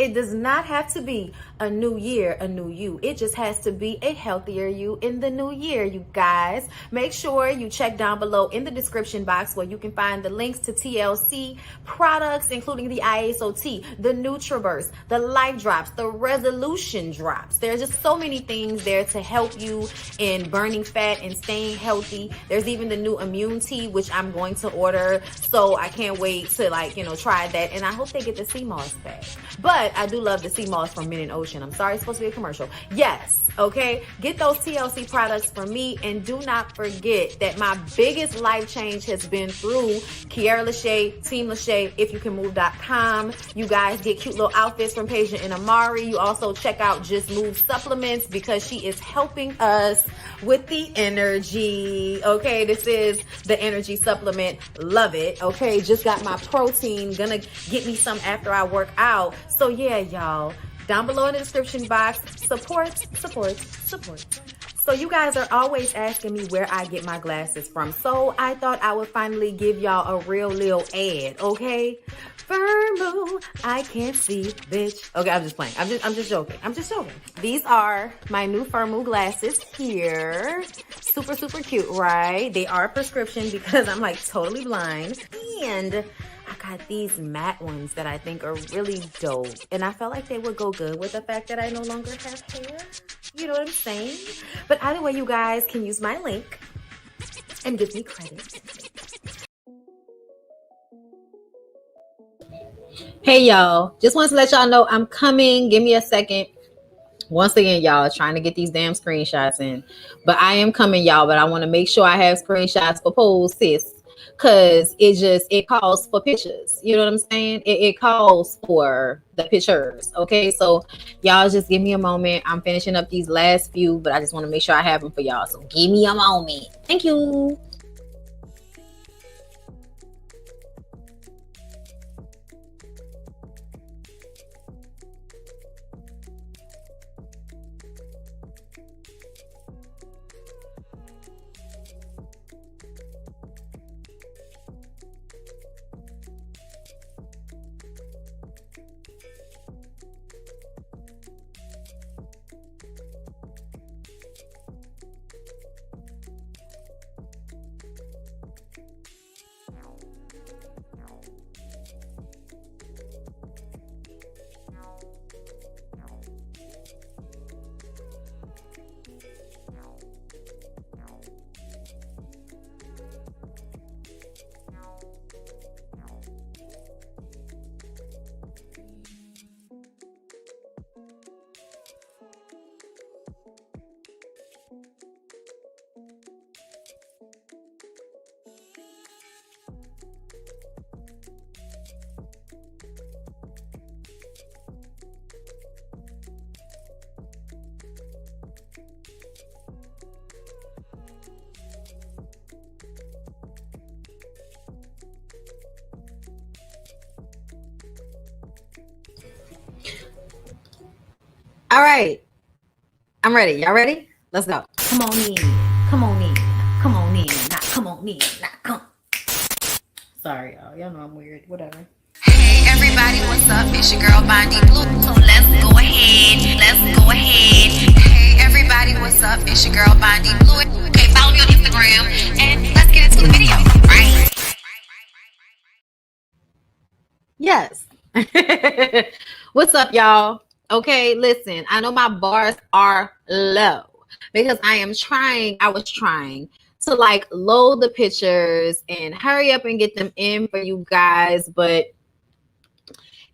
It does not have to be a new year, a new you. It just has to be a healthier you in the new year, you guys. Make sure you check down below in the description box where you can find the links to TLC products, including the ISOT, the Nutriverse, the Life Drops, the Resolution Drops. There's just so many things there to help you in burning fat and staying healthy. There's even the new immune tea, which I'm going to order. So I can't wait to try that. And I hope they get the sea moss back. But I do love the sea moss from Mint and Ocean. I'm sorry, it's supposed to be a commercial. Yes, okay? Get those TLC products for me. And do not forget that my biggest life change has been through Kiara LASHAE, Team LASHAE, ifyoucanmove.com. You guys get cute little outfits from Peja and Amari. You also check out Just Move supplements because she is helping us with the energy. Okay, this is the energy supplement. Love it. Okay, just got my protein. Gonna get me some after I work out. So yeah, y'all, down below in the description box, support. So you guys are always asking me where I get my glasses from. So I thought I would finally give y'all a real little ad, okay? Firmoo, I can't see, bitch. Okay, I'm just playing. I'm just joking. These are my new Firmoo glasses here. Super, super cute, right? They are prescription because I'm like totally blind. And I got these matte ones that I think are really dope. And I felt like they would go good with the fact that I no longer have hair. You know what I'm saying? But either way, you guys can use my link and give me credit. Hey, y'all. Just wanted to let y'all know I'm coming. Give me a second. Once again, y'all, trying to get these damn screenshots in. But I am coming, y'all. But I want to make sure I have screenshots for polls, sis. Because it calls for pictures. You know what I'm saying? It calls for the pictures. Okay, so y'all just give me a moment. I'm finishing up these last few, but I just want to make sure I have them for y'all. So give me a moment. Thank you. All right, I'm ready. Y'all ready? Let's go. Come on in. Come on in. Come on in. Not come on in. Not come. Sorry, y'all. Y'all know I'm weird. Whatever. Hey everybody, what's up? It's your girl Bondi Blue. So let's go ahead. Hey everybody, what's up? It's your girl Bondi Blue. Okay, follow me on Instagram and let's get into the video, right? Yes. What's up, y'all? Okay, listen, I know my bars are low because I was trying to load the pictures and hurry up and get them in for you guys, but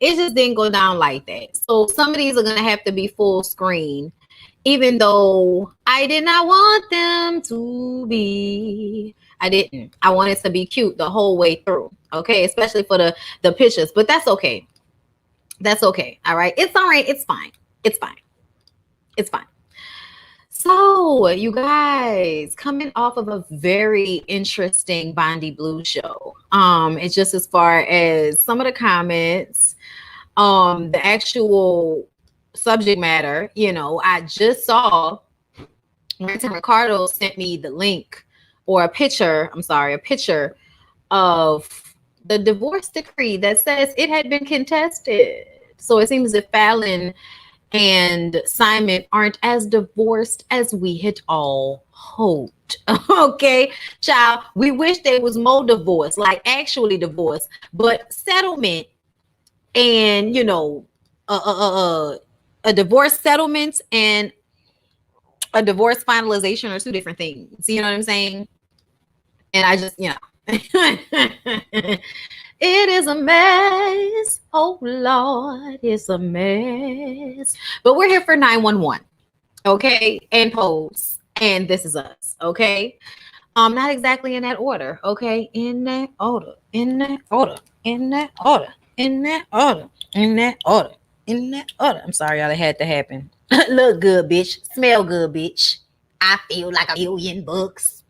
it just didn't go down like that. So some of these are going to have to be full screen, even though I did not want them to be. I didn't. I wanted to be cute the whole way through. Okay, especially for the pictures, but that's okay. That's okay. All right. It's all right. It's fine. So you guys, coming off of a very interesting Bondi Blue show. It's just as far as some of the comments, the actual subject matter, I just saw Martin Ricardo sent me the link or a picture of the divorce decree that says it had been contested. So it seems that Fallon and Simon aren't as divorced as we had all hoped. Okay, child, we wish there was more divorce, like actually divorce, but settlement and a divorce settlement and a divorce finalization are two different things. You know what I'm saying? And I just, it is a mess. Oh Lord, it's a mess. But we're here for 911, okay, and Pose, and This Is Us, okay. Not exactly in that order, okay, in that order, in that order, in that order, in that order, in that order, in that order. I'm sorry, y'all, it had to happen. Look good, bitch. Smell good, bitch. I feel like $1,000,000.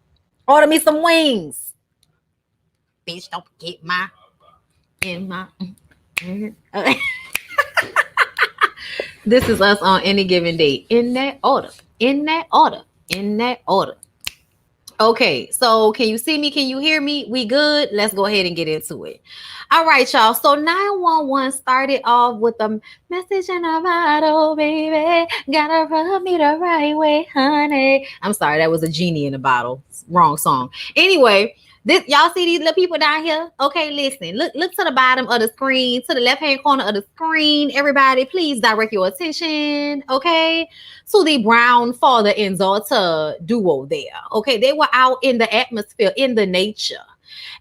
Order me some wings. Bitch, don't get my This Is Us on any given day. In that order. In that order. In that order. Okay, so can you see me? Can you hear me? We good? Let's go ahead and get into it. All right, y'all. So 911 started off with a message in a bottle, baby. Gotta rub me the right way, honey. I'm sorry, that was a genie in a bottle. Wrong song. Anyway, this y'all see these little people down here? Okay, listen. Look to the bottom of the screen, to the left-hand corner of the screen. Everybody, please direct your attention. Okay. To the Brown father and daughter duo there. Okay, they were out in the atmosphere, in the nature.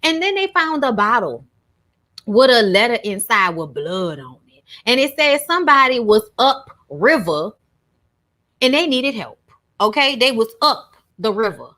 And then they found a bottle with a letter inside with blood on it. And it said somebody was up river and they needed help. Okay, they was up the river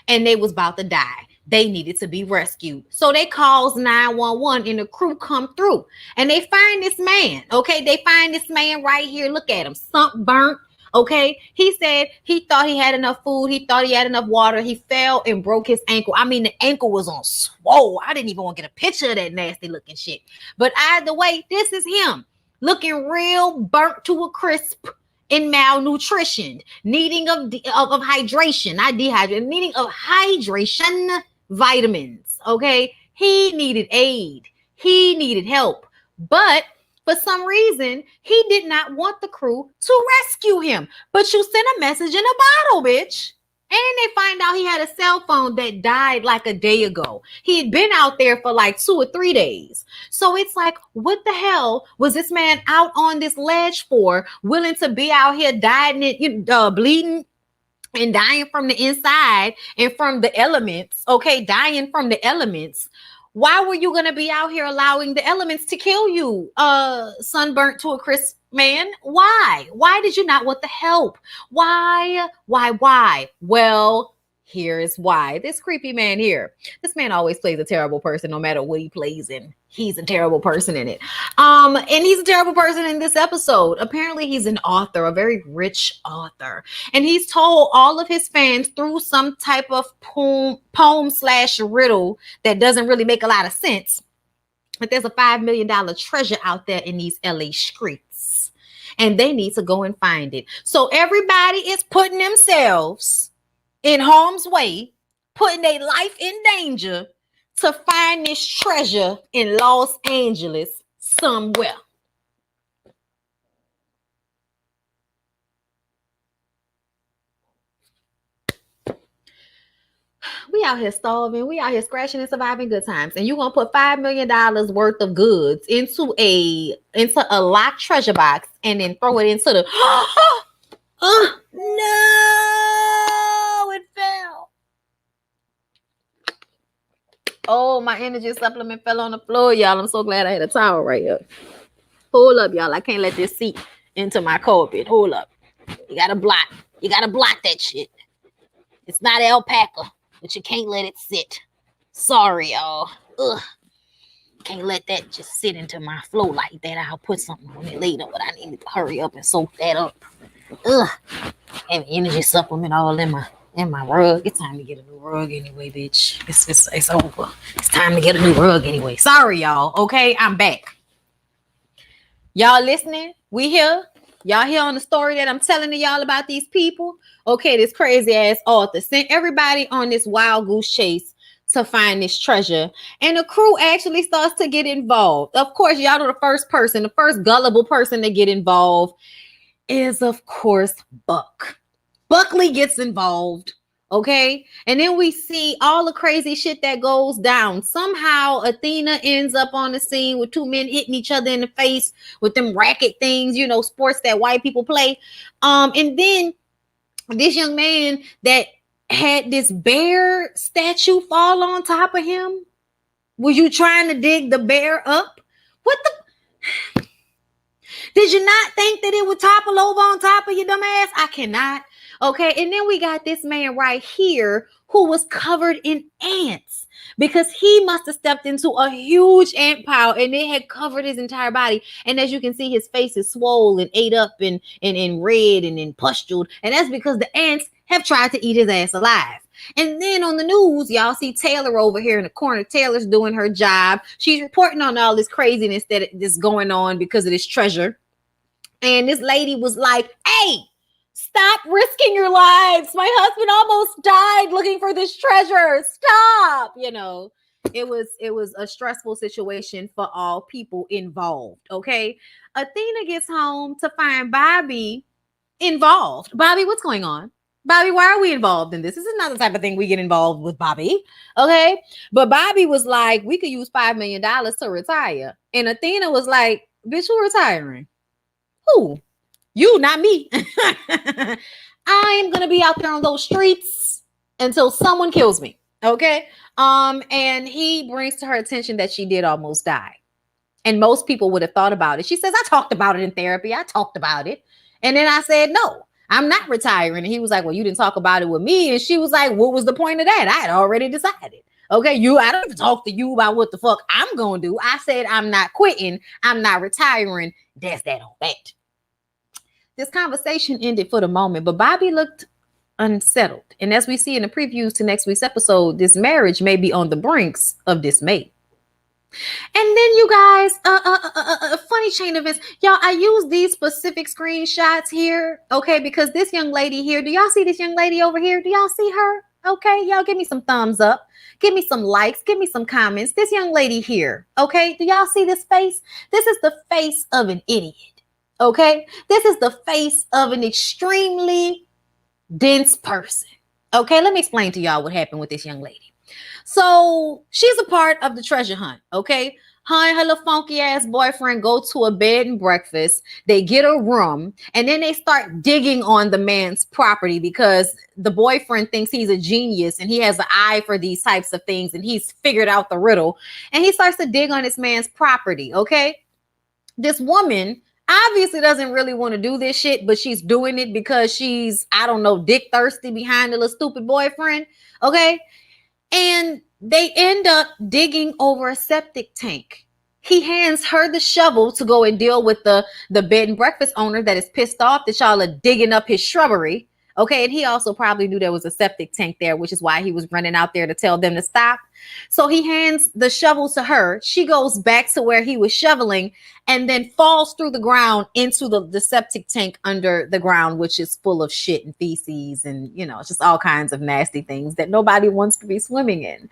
and they was about to die. They needed to be rescued. So they calls 911 and the crew come through and they find this man. Okay, they find this man right here. Look at him, sunburnt. Okay, he said he thought he had enough food. He thought he had enough water. He fell and broke his ankle. I mean, the ankle was on swole. I didn't even want to get a picture of that nasty looking shit. But either way, this is him looking real burnt to a crisp in malnutrition, needing of hydration, not dehydration, needing of hydration vitamins. Okay, he needed aid. He needed help. But for some reason, he did not want the crew to rescue him. But you sent a message in a bottle, bitch. And they find out he had a cell phone that died like a day ago. He had been out there for like 2 or 3 days. So it's like, what the hell was this man out on this ledge for, willing to be out here dying, bleeding and dying from the inside and from the elements, okay, dying from the elements. Why were you going to be out here allowing the elements to kill you, sunburnt to a crisp man? Why? Why did you not want the help? Why? Well, here's why. This creepy man here, this man always plays a terrible person no matter what he plays in. He's a terrible person in it. And he's a terrible person in this episode. Apparently he's an author, a very rich author. And he's told all of his fans through some type of poem/riddle that doesn't really make a lot of sense, that there's a $5 million treasure out there in these LA streets. And they need to go and find it. So everybody is putting themselves in harm's way, putting their life in danger to find this treasure in Los Angeles somewhere. We out here starving. We out here scratching and surviving good times. And you're going to put $5 million worth of goods into a locked treasure box and then throw it into the... no, it fell. Oh, my energy supplement fell on the floor, y'all. I'm so glad I had a towel right here. Hold up, y'all. I can't let this seep into my carpet. Hold up. You gotta block that shit. It's not alpaca, but you can't let it sit. Sorry, y'all. Ugh. Can't let that just sit into my flow like that. I'll put something on it later, but I need to hurry up and soak that up. Ugh. Have energy supplement all in my rug. It's time to get a new rug anyway, bitch. It's over. It's time to get a new rug anyway. Sorry, y'all. Okay, I'm back. Y'all listening? We here? Y'all here on the story that I'm telling to y'all about these people? Okay, this crazy ass author sent everybody on this wild goose chase to find this treasure. And the crew actually starts to get involved. Of course, y'all know the first gullible person to get involved is, of course, Buck. Buckley gets involved. Okay. And then we see all the crazy shit that goes down. Somehow Athena ends up on the scene with two men hitting each other in the face with them racket things, you know, sports that white people play. And then this young man that had this bear statue fall on top of him. Were you trying to dig the bear up? What the? Did you not think that it would topple over on top of your dumb ass? I cannot. Okay. And then we got this man right here who was covered in ants because he must have stepped into a huge ant pile and it had covered his entire body. And as you can see, his face is swollen and ate up and red and pustuled. And that's because the ants have tried to eat his ass alive. And then on the news, y'all see Taylor over here in the corner. Taylor's doing her job. She's reporting on all this craziness that is going on because of this treasure. And this lady was like, hey, stop risking your lives. My husband almost died looking for this treasure. Stop. You know, it was a stressful situation for all people involved. Okay. Athena gets home to find Bobby involved. Bobby, what's going on? Bobby, why are we involved in this? This is not the type of thing we get involved with, Bobby. Okay. But Bobby was like, we could use $5 million to retire. And Athena was like, bitch, who retiring? Who? You, not me. I am gonna be out there on those streets until someone kills me. Okay. And he brings to her attention that she did almost die. And most people would have thought about it. She says, I talked about it in therapy. I talked about it. And then I said, no, I'm not retiring. And he was like, well, you didn't talk about it with me. And she was like, what was the point of that? I had already decided. Okay, I don't even talk to you about what the fuck I'm gonna do. I said I'm not quitting. I'm not retiring. That's that on that. This conversation ended for the moment, but Bobby looked unsettled. And as we see in the previews to next week's episode, this marriage may be on the brinks of dismay. And then you guys, a funny chain of events. Y'all, I use these specific screenshots here, okay, because this young lady here, do y'all see this young lady over here? Do y'all see her? Okay, y'all give me some thumbs up. Give me some likes. Give me some comments. This young lady here, okay, do y'all see this face? This is the face of an idiot. Okay, this is the face of an extremely dense person. Okay, let me explain to y'all what happened with this young lady. So she's a part of the treasure hunt. Okay, her and her little funky ass boyfriend go to a bed and breakfast. They get a room and then they start digging on the man's property because the boyfriend thinks he's a genius and he has an eye for these types of things and he's figured out the riddle. And he starts to dig on this man's property. Okay, this woman obviously doesn't really want to do this shit, but she's doing it because she's, I don't know, dick thirsty behind the little stupid boyfriend. Okay. And they end up digging over a septic tank. He hands her the shovel to go and deal with the bed and breakfast owner that is pissed off that y'all are digging up his shrubbery. Okay. And he also probably knew there was a septic tank there, which is why he was running out there to tell them to stop. So he hands the shovel to her. She goes back to where he was shoveling and then falls through the ground into the septic tank under the ground, which is full of shit and feces and, you know, it's just all kinds of nasty things that nobody wants to be swimming in.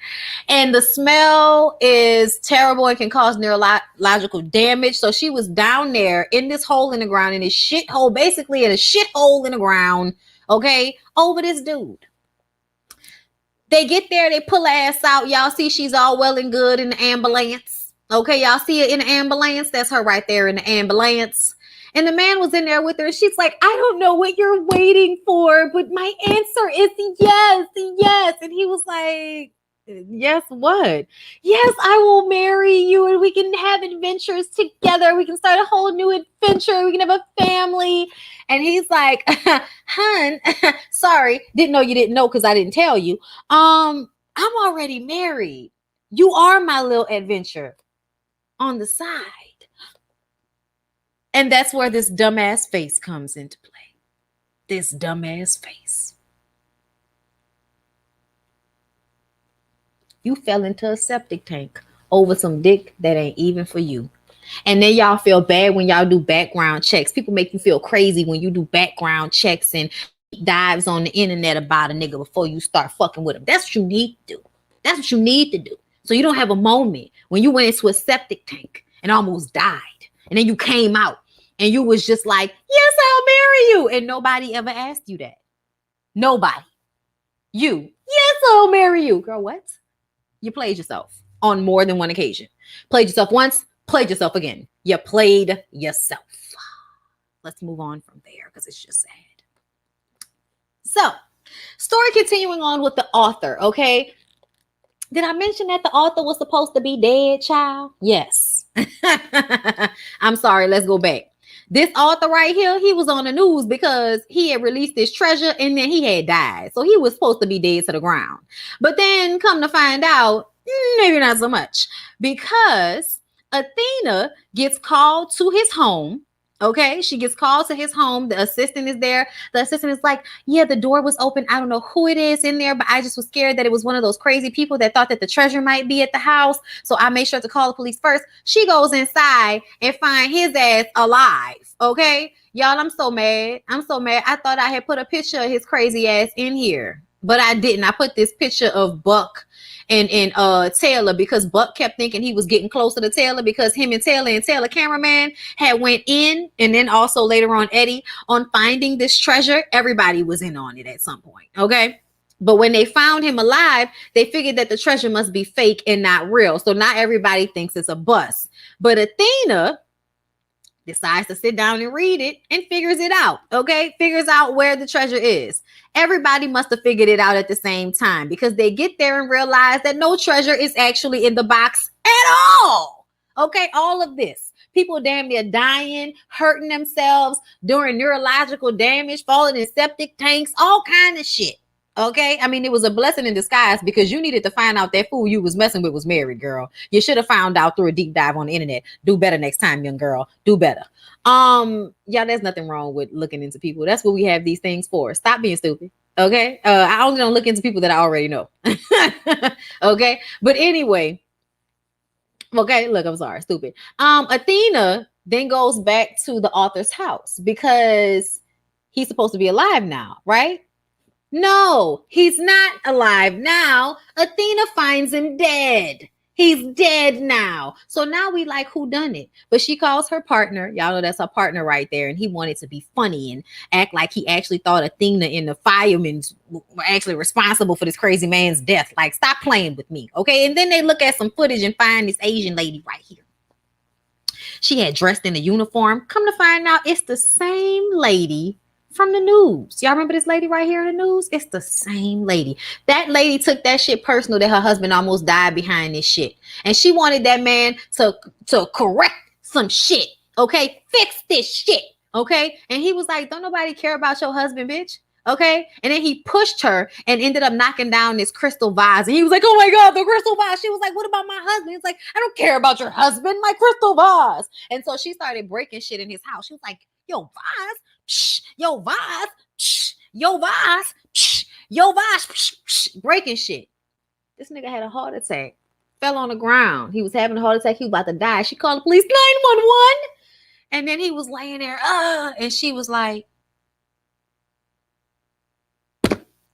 And the smell is terrible and can cause neurological damage. So she was down there in this hole in the ground, in this shithole, basically in a shithole in the ground, okay, over this dude. They get there, they pull her ass out. Y'all see she's all well and good in the ambulance. Okay, y'all see her in the ambulance. That's her right there in the ambulance. And the man was in there with her. She's like, I don't know what you're waiting for, but my answer is yes, yes. And he was like, yes, what? Yes, I will marry you and we can have adventures together. We can start a whole new adventure. We can have a family. And he's like, hun, sorry, didn't know you didn't know because I didn't tell you. I'm already married. You are my little adventure on the side. And that's where this dumbass face comes into play. This dumbass face. You fell into a septic tank over some dick that ain't even for you. And then y'all feel bad when y'all do background checks. People make you feel crazy when you do background checks and dives on the internet about a nigga before you start fucking with him. That's what you need to do. That's what you need to do. So you don't have a moment when you went into a septic tank and almost died. And then you came out and you was just like, yes, I'll marry you. And nobody ever asked you that. Nobody. You, yes, I'll marry you. Girl, what? You played yourself on more than one occasion. Played yourself once, played yourself again. You played yourself. Let's move on from there because it's just sad. So, story continuing on with the author, okay? Did I mention that the author was supposed to be dead, child? Yes. I'm sorry, let's go back. This author right here, he was on the news because he had released this treasure and then he had died. So he was supposed to be dead to the ground. But then come to find out, maybe not so much, because Athena gets called to his home. Okay, she gets called to his home. The assistant is there. The assistant is like, yeah, the door was open. I don't know who it is in there, but I just was scared that it was one of those crazy people that thought that the treasure might be at the house. So I made sure to call the police first. She goes inside and find his ass alive. Okay, y'all, I'm so mad. I'm so mad. I thought I had put a picture of his crazy ass in here, but I didn't. I put this picture of Buck and Taylor because Buck kept thinking he was getting closer to Taylor because him and Taylor cameraman had went in, and then also later on Eddie on finding this treasure. Everybody was in on it at some point, okay? But when they found him alive, they figured that the treasure must be fake and not real. So not everybody thinks it's a bust. But Athena decides to sit down and read it and figures it out, okay? Figures out where the treasure is. Everybody must have figured it out at the same time because they get there and realize that no treasure is actually in the box at all, okay? All of this. People damn near dying, hurting themselves, doing neurological damage, falling in septic tanks, all kind of shit. Okay, I mean, it was a blessing in disguise because you needed to find out that fool you was messing with was married, girl. You should have found out through a deep dive on the internet. Do better next time, young girl. Do better. Yeah, there's nothing wrong with looking into people. That's what we have these things for. Stop being stupid. Okay, I only don't look into people that I already know. Okay, but anyway. Okay, look, I'm sorry, stupid. Athena then goes back to the author's house because he's supposed to be alive now, right? No, he's not alive now. Athena finds him dead. He's dead now. So now we like who done it. But she calls her partner. Y'all know that's her partner right there. And he wanted to be funny and act like he actually thought Athena and the firemen were actually responsible for this crazy man's death. Like, stop playing with me. Okay. And then they look at some footage and find this Asian lady right here. She had dressed in a uniform. Come to find out, it's the same lady from the news. Y'all remember this lady right here in the news? It's the same lady. That lady took that shit personal that her husband almost died behind this shit. And she wanted that man to correct some shit. Okay? Fix this shit. Okay? And he was like, don't nobody care about your husband, bitch. Okay? And then he pushed her and ended up knocking down this crystal vase. And he was like, oh my God, the crystal vase. She was like, what about my husband? He's like, I don't care about your husband, my crystal vase. And so she started breaking shit in his house. She was like, yo, vase? Psh, yo, vase, psh, yo, vase, psh, yo, vase, psh, psh, breaking shit. This nigga had a heart attack, fell on the ground. He was having a heart attack. He was about to die. She called the police, 911. And then he was laying there, and she was like,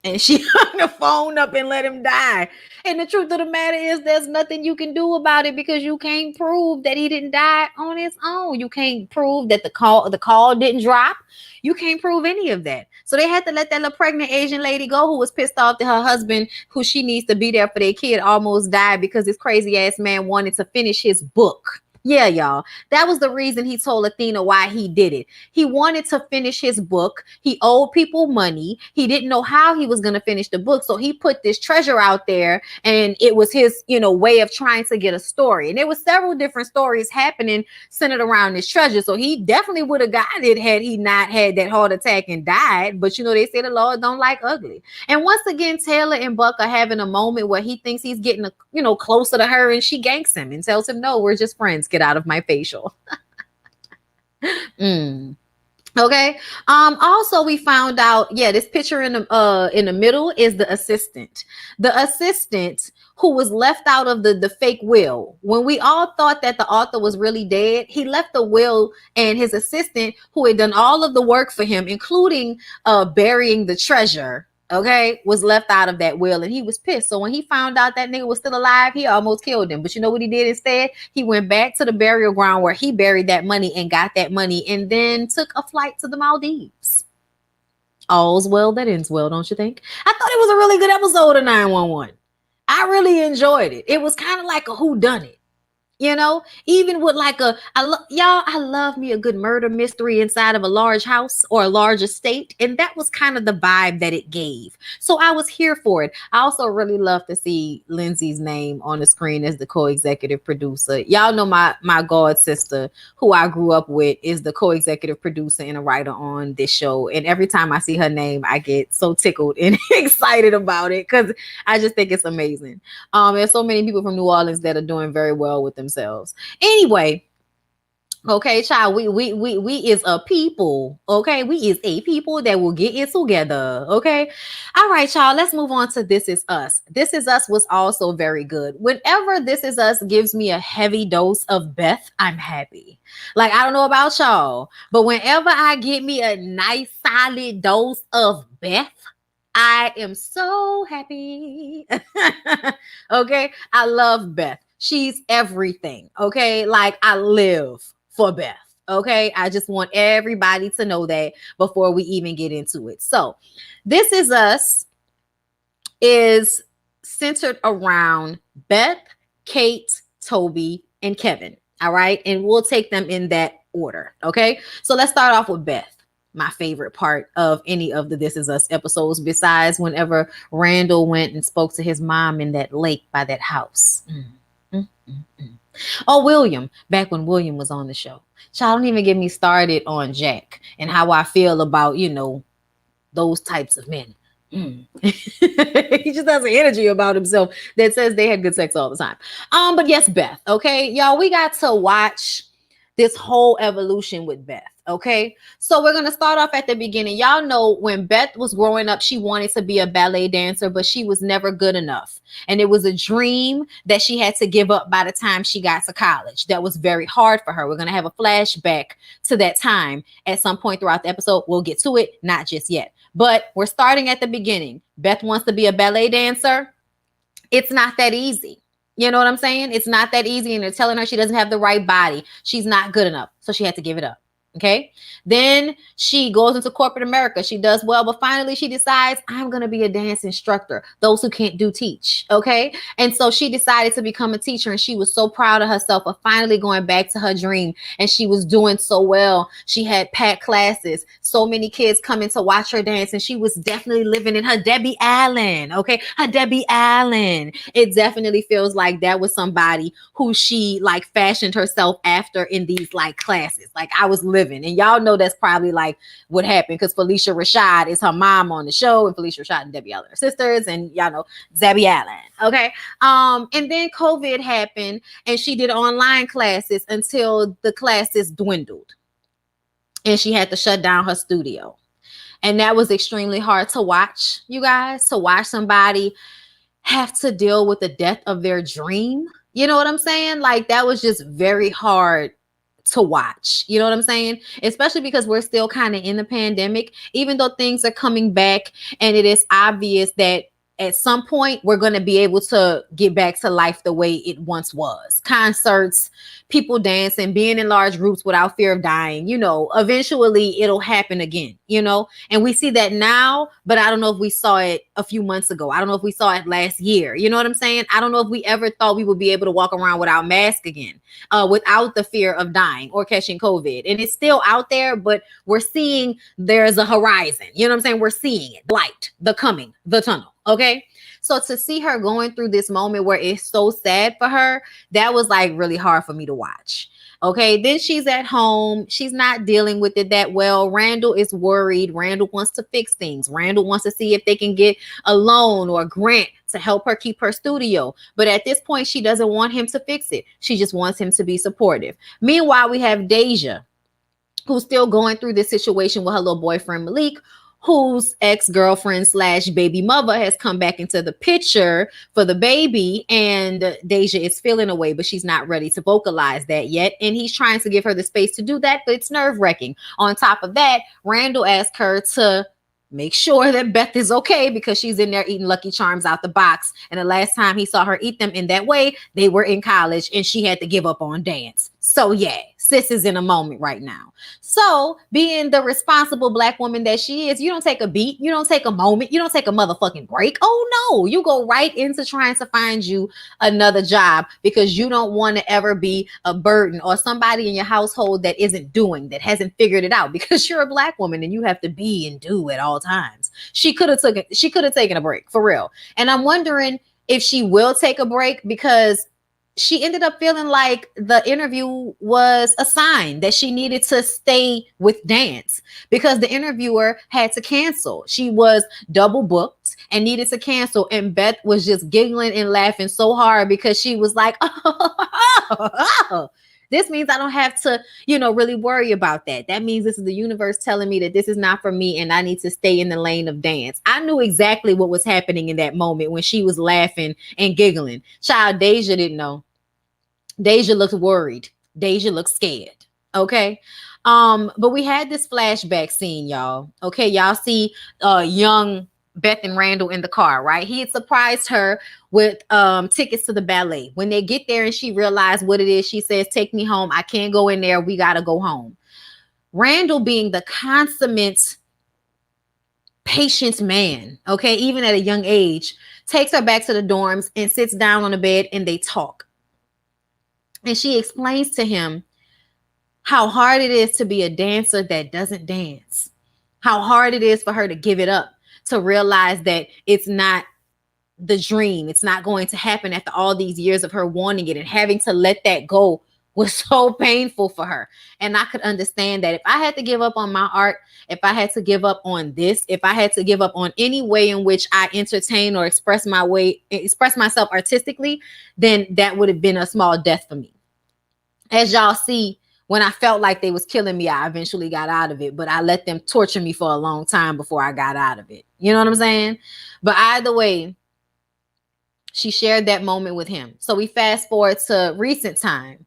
and she hung the phone up and let him die. And the truth of the matter is there's nothing you can do about it because you can't prove that he didn't die on his own. You can't prove that the call didn't drop. You can't prove any of that. So they had to let that little pregnant Asian lady go who was pissed off that her husband, who she needs to be there for their kid, almost died because this crazy ass man wanted to finish his book. Yeah, y'all. That was the reason he told Athena why he did it. He wanted to finish his book. He owed people money. He didn't know how he was going to finish the book. So he put this treasure out there and it was his, way of trying to get a story. And there was several different stories happening centered around this treasure. So he definitely would have got it had he not had that heart attack and died. But they say the Lord don't like ugly. And once again, Taylor and Buck are having a moment where he thinks he's getting, closer to her and she ganks him and tells him, no, we're just friends. Get out of my facial. Okay. Also we found out, this picture in the middle is the assistant who was left out of the fake will. When we all thought that the author was really dead, he left the will, and his assistant, who had done all of the work for him, including burying the treasure, okay, was left out of that will, and he was pissed. So when he found out that nigga was still alive, he almost killed him. But you know what he did instead? He went back to the burial ground where he buried that money and got that money, and then took a flight to the Maldives. All's well that ends well, don't you think? I thought it was a really good episode of 911. I really enjoyed it. It was kind of like a whodunit. You know, even with like I love me a good murder mystery inside of a large house or a large estate. And that was kind of the vibe that it gave. So I was here for it. I also really love to see Lindsay's name on the screen as the co-executive producer. Y'all know my god sister, who I grew up with, is the co-executive producer and a writer on this show. And every time I see her name, I get so tickled and excited about it because I just think it's amazing. There's so many people from New Orleans that are doing very well with themselves. Anyway, okay, child, we is a people, okay? We is a people that will get it together, okay? All right, y'all, let's move on to This Is Us. This Is Us was also very good. Whenever This Is Us gives me a heavy dose of Beth, I'm happy. Like, I don't know about y'all, but whenever I get me a nice solid dose of Beth, I am so happy. Okay, I love Beth. She's everything. Okay, like I live for Beth. Okay, I just want everybody to know that before we even get into it. So, This Is Us is centered around Beth, Kate, Toby, and Kevin. All right, and we'll take them in that order. Okay, so let's start off with Beth. My favorite part of any of the This Is Us episodes, besides whenever Randall went and spoke to his mom in that lake by that house. Oh, William, back when William was on the show. Child, don't even get me started on Jack and how I feel about, those types of men. He just has an energy about himself that says they had good sex all the time. But yes, Beth, okay, y'all, we got to watch this whole evolution with Beth. Okay, so we're gonna start off at the beginning. Y'all know when Beth was growing up, she wanted to be a ballet dancer, but she was never good enough. And it was a dream that she had to give up by the time she got to college. That was very hard for her. We're gonna have a flashback to that time at some point throughout the episode. We'll get to it, not just yet. But we're starting at the beginning. Beth wants to be a ballet dancer. It's not that easy. You know what I'm saying? It's not that easy. And they're telling her she doesn't have the right body. She's not good enough. So she had to give it up. Okay. Then she goes into corporate America. She does well, but finally she decides, I'm going to be a dance instructor. Those who can't do teach. Okay. And so she decided to become a teacher, and she was so proud of herself for finally going back to her dream. And she was doing so well. She had packed classes, so many kids coming to watch her dance, and she was definitely living in her Debbie Allen. Okay. Her Debbie Allen. It definitely feels like that was somebody who she like fashioned herself after in these like classes. Like I was living. And y'all know that's probably like what happened, because Felicia Rashad is her mom on the show, and Felicia Rashad and Debbie Allen are sisters, and y'all know Debbie Allen. Okay. And then COVID happened, and she did online classes until the classes dwindled, and she had to shut down her studio. And that was extremely hard to watch, you guys, to watch somebody have to deal with the death of their dream. You know what I'm saying? Like that was just very hard to watch. You know what I'm saying? Especially because we're still kind of in the pandemic, even though things are coming back, and it is obvious that at some point we're going to be able to get back to life the way it once was. Concerts, people dancing, being in large groups without fear of dying, eventually it'll happen again, and we see that now, but I don't know if we saw it a few months ago. I don't know if we saw it last year. You know what I'm saying? I don't know if we ever thought we would be able to walk around without masks again, without the fear of dying or catching COVID. And it's still out there, but we're seeing there's a horizon. You know what I'm saying? We're seeing it, light, the coming, the tunnel. Okay. So to see her going through this moment where it's so sad for her, that was like really hard for me to watch. Okay. Then she's at home. She's not dealing with it that well. Randall is worried. Randall wants to fix things. Randall wants to see if they can get a loan or a grant to help her keep her studio. But at this point, she doesn't want him to fix it. She just wants him to be supportive. Meanwhile, we have Deja, who's still going through this situation with her little boyfriend, Malik, whose ex-girlfriend / baby mother has come back into the picture for the baby, and Deja is feeling away, but she's not ready to vocalize that yet. And he's trying to give her the space to do that, but it's nerve-wracking. On top of that, Randall asked her to make sure that Beth is okay because she's in there eating Lucky Charms out the box. And the last time he saw her eat them in that way, they were in college and she had to give up on dance. So yeah, sis is in a moment right now. So being the responsible Black woman that she is, you don't take a beat, you don't take a moment, you don't take a motherfucking break. Oh no, you go right into trying to find you another job because you don't want to ever be a burden or somebody in your household that isn't doing, that hasn't figured it out, because you're a Black woman and you have to be and do at all times. She could have taken a break for real. And I'm wondering if she will take a break because she ended up feeling like the interview was a sign that she needed to stay with dance because the interviewer had to cancel. She was double booked and needed to cancel. And Beth was just giggling and laughing so hard because she was like, oh, this means I don't have to, really worry about that. That means this is the universe telling me that this is not for me and I need to stay in the lane of dance. I knew exactly what was happening in that moment when she was laughing and giggling. Child, Deja didn't know. Deja looked worried. Deja looked scared. Okay. But we had this flashback scene, y'all. Okay, y'all see young Beth and Randall in the car, right? He had surprised her with tickets to the ballet. When they get there and she realized what it is, she says, "Take me home. I can't go in there. We gotta go home." Randall, being the consummate patient man, okay, even at a young age, takes her back to the dorms and sits down on the bed and they talk. And she explains to him how hard it is to be a dancer that doesn't dance, how hard it is for her to give it up, to realize that it's not the dream. It's not going to happen after all these years of her wanting it, and having to let that go was so painful for her. And I could understand that if I had to give up on my art, if I had to give up on this, if I had to give up on any way in which I entertain or express myself artistically, then that would have been a small death for me. As y'all see, when I felt like they was killing me, I eventually got out of it, but I let them torture me for a long time before I got out of it. You know what I'm saying? But either way, she shared that moment with him. So we fast forward to recent time,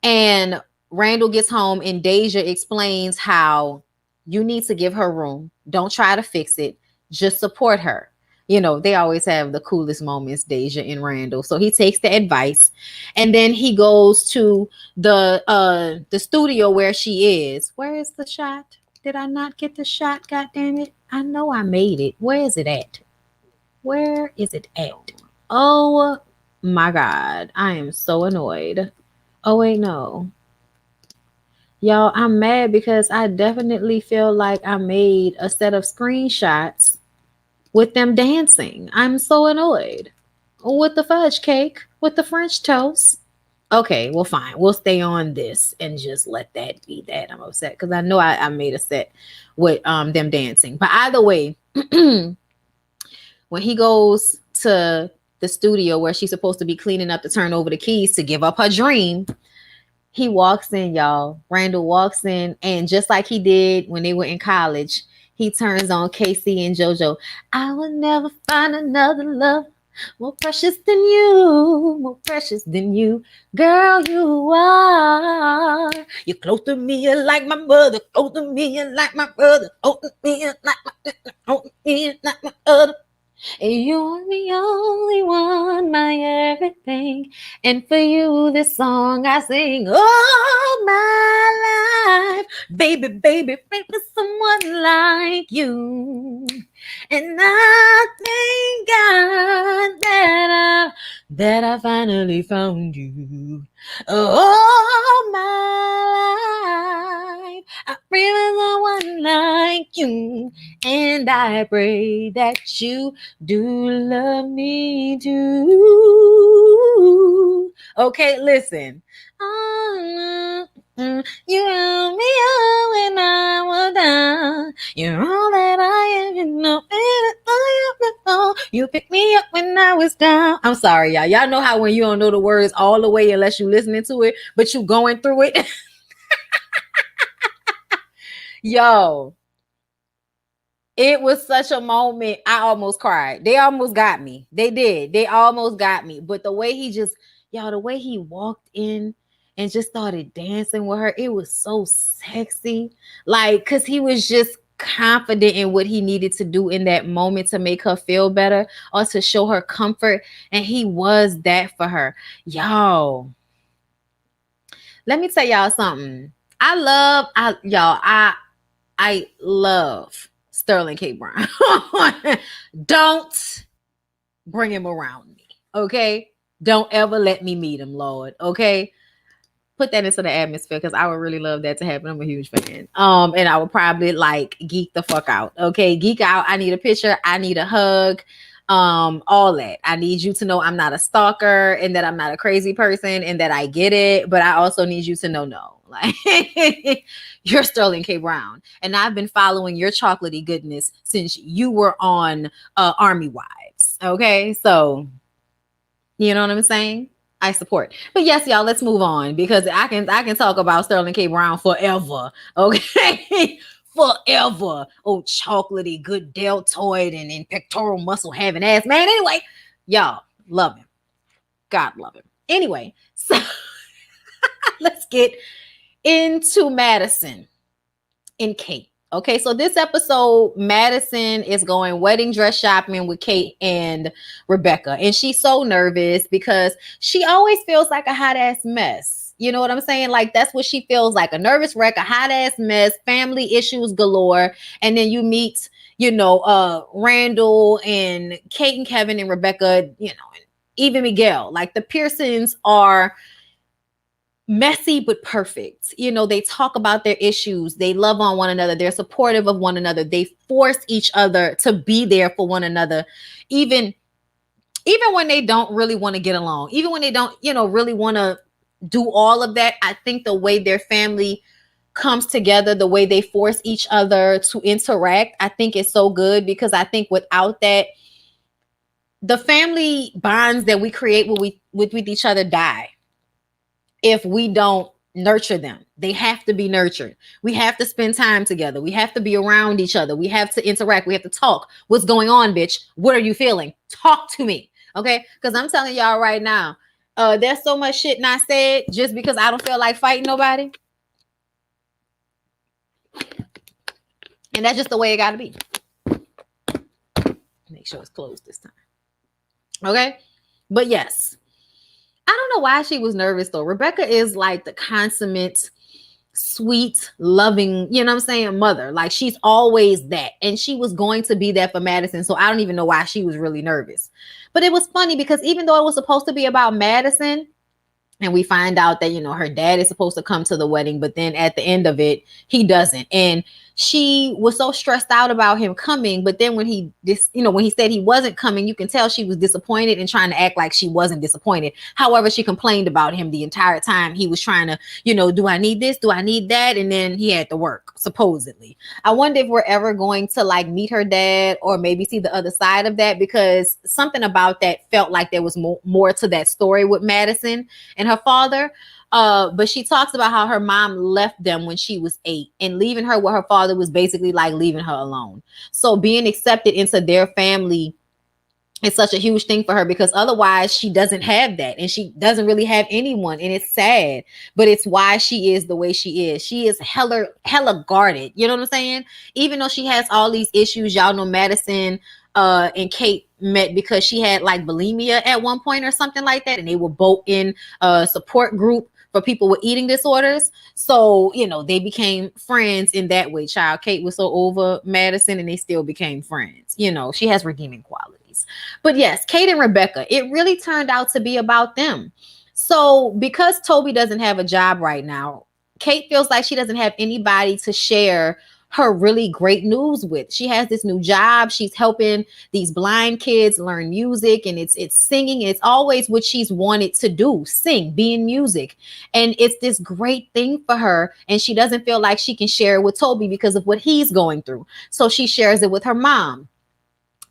and Randall gets home and Deja explains how you need to give her room. Don't try to fix it. Just support her. They always have the coolest moments, Deja and Randall. So he takes the advice, and then he goes to the studio where she is. Where is the shot? Did I not get the shot? God damn it. I know I made it. Where is it at? Where is it at? Oh my God. I am so annoyed. Oh wait, no. Y'all, I'm mad because I definitely feel like I made a set of screenshots with them dancing. I'm so annoyed. With the fudge cake, with the French toast. Okay, well, fine. We'll stay on this and just let that be that. I'm upset because I know I made a set with them dancing. But either way, when he goes to the studio where she's supposed to be cleaning up to turn over the keys to give up her dream, he walks in, y'all. Randall walks in, and just like he did when they were in college, he turns on Casey and JoJo. I will never find another love more precious than you, more precious than you. Girl, you are. You're close to me, you're like my mother. Close to me, you're like my brother. Close to me, you're like my other. And you're the only one, my everything. And for you, this song I sing all my life. Baby, baby, pray for someone like you. And I thank God that I finally found you. All my life, I pray for someone like you. And I pray that you do love me too. Okay, listen. You held me up when I was down. You're all that I am, you know. You picked me up when I was down. I'm sorry, y'all. Y'all know how when you don't know the words all the way unless you listening to it, but you going through it. Yo, it was such a moment. I almost cried. They almost got me. They did. They almost got me. But the way he just, y'all, the way he walked in and just started dancing with her, it was so sexy. Like, cause he was just confident in what he needed to do in that moment to make her feel better or to show her comfort. And he was that for her. Y'all, let me tell y'all something. I love Sterling K. Brown. Don't bring him around me. Okay? Don't ever let me meet him, Lord. Okay? Put that into the atmosphere because I would really love that to happen. I'm a huge fan. And I would probably like geek the fuck out. Okay, geek out. I need a picture. I need a hug. All that. I need you to know I'm not a stalker and that I'm not a crazy person and that I get it. But I also need you to know no. Like you're Sterling K. Brown, and I've been following your chocolatey goodness since you were on Army Wives. Okay, so you know what I'm saying? I support. But yes, y'all, let's move on because I can talk about Sterling K. Brown forever. Okay. Forever. Oh, chocolatey, good deltoid and pectoral muscle having ass man. Anyway, y'all love him. God love him. Anyway, so let's get into Madison and Kate. Okay, so this episode, Madison is going wedding dress shopping with Kate and Rebecca. And she's so nervous because she always feels like a hot ass mess. You know what I'm saying? Like that's what she feels like, a nervous wreck, a hot ass mess, family issues galore. And then you meet, Randall and Kate and Kevin and Rebecca, and even Miguel. Like the Pearsons are messy but perfect. They talk about their issues, they love on one another, they're supportive of one another, they force each other to be there for one another, even when they don't really want to get along, even when they don't really want to do all of that. I think the way their family comes together, the way they force each other to interact, I think is so good, because I think without that, the family bonds that we create with each other die if we don't nurture them. They have to be nurtured. We have to spend time together. We have to be around each other. We have to interact. We have to talk. What's going on, bitch? What are you feeling? Talk to me. Okay? Because I'm telling y'all right now, there's so much shit not said just because I don't feel like fighting nobody. And that's just the way it got to be. Make sure it's closed this time. Okay? But yes. I don't know why she was nervous though. Rebecca is like the consummate, sweet, loving, mother. Like she's always that. And she was going to be that for Madison. So I don't even know why she was really nervous. But it was funny because even though it was supposed to be about Madison, and we find out that, her dad is supposed to come to the wedding, but then at the end of it, he doesn't. And she was so stressed out about him coming. But then when he said he wasn't coming, you can tell she was disappointed and trying to act like she wasn't disappointed. However, she complained about him the entire time. He was trying to, do I need this? Do I need that? And then he had to work, supposedly. I wonder if we're ever going to like meet her dad or maybe see the other side of that, because something about that felt like there was more to that story with Madison and her father. But she talks about how her mom left them when she was 8, and leaving her with her father was basically like leaving her alone. So being accepted into their family is such a huge thing for her, because otherwise she doesn't have that, and she doesn't really have anyone, and it's sad, but it's why she is the way she is. She is hella guarded. You know what I'm saying? Even though she has all these issues, y'all know Madison and Kate met because she had like bulimia at one point or something like that, and they were both in a support group for people with eating disorders. So, they became friends in that way. Child, Kate was so over Madison and they still became friends. She has redeeming qualities. But yes, Kate and Rebecca, it really turned out to be about them. So because Toby doesn't have a job right now, Kate feels like she doesn't have anybody to share her really great news with. She has this new job. She's helping these blind kids learn music, and it's singing. It's always what she's wanted to do, sing, be in music. And it's this great thing for her. And she doesn't feel like she can share it with Toby because of what he's going through. So she shares it with her mom.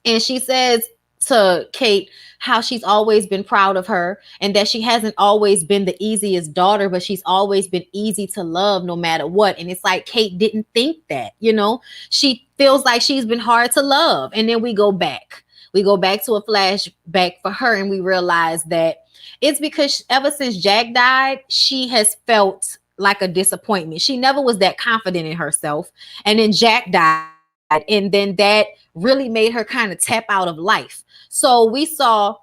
And she says to Kate how she's always been proud of her, and that she hasn't always been the easiest daughter, but she's always been easy to love no matter what. And it's like Kate didn't think that, she feels like she's been hard to love. And then we go back to a flashback for her, and we realize that it's because ever since Jack died, she has felt like a disappointment. She never was that confident in herself. And then Jack died, And then that really made her kind of tap out of life. So we saw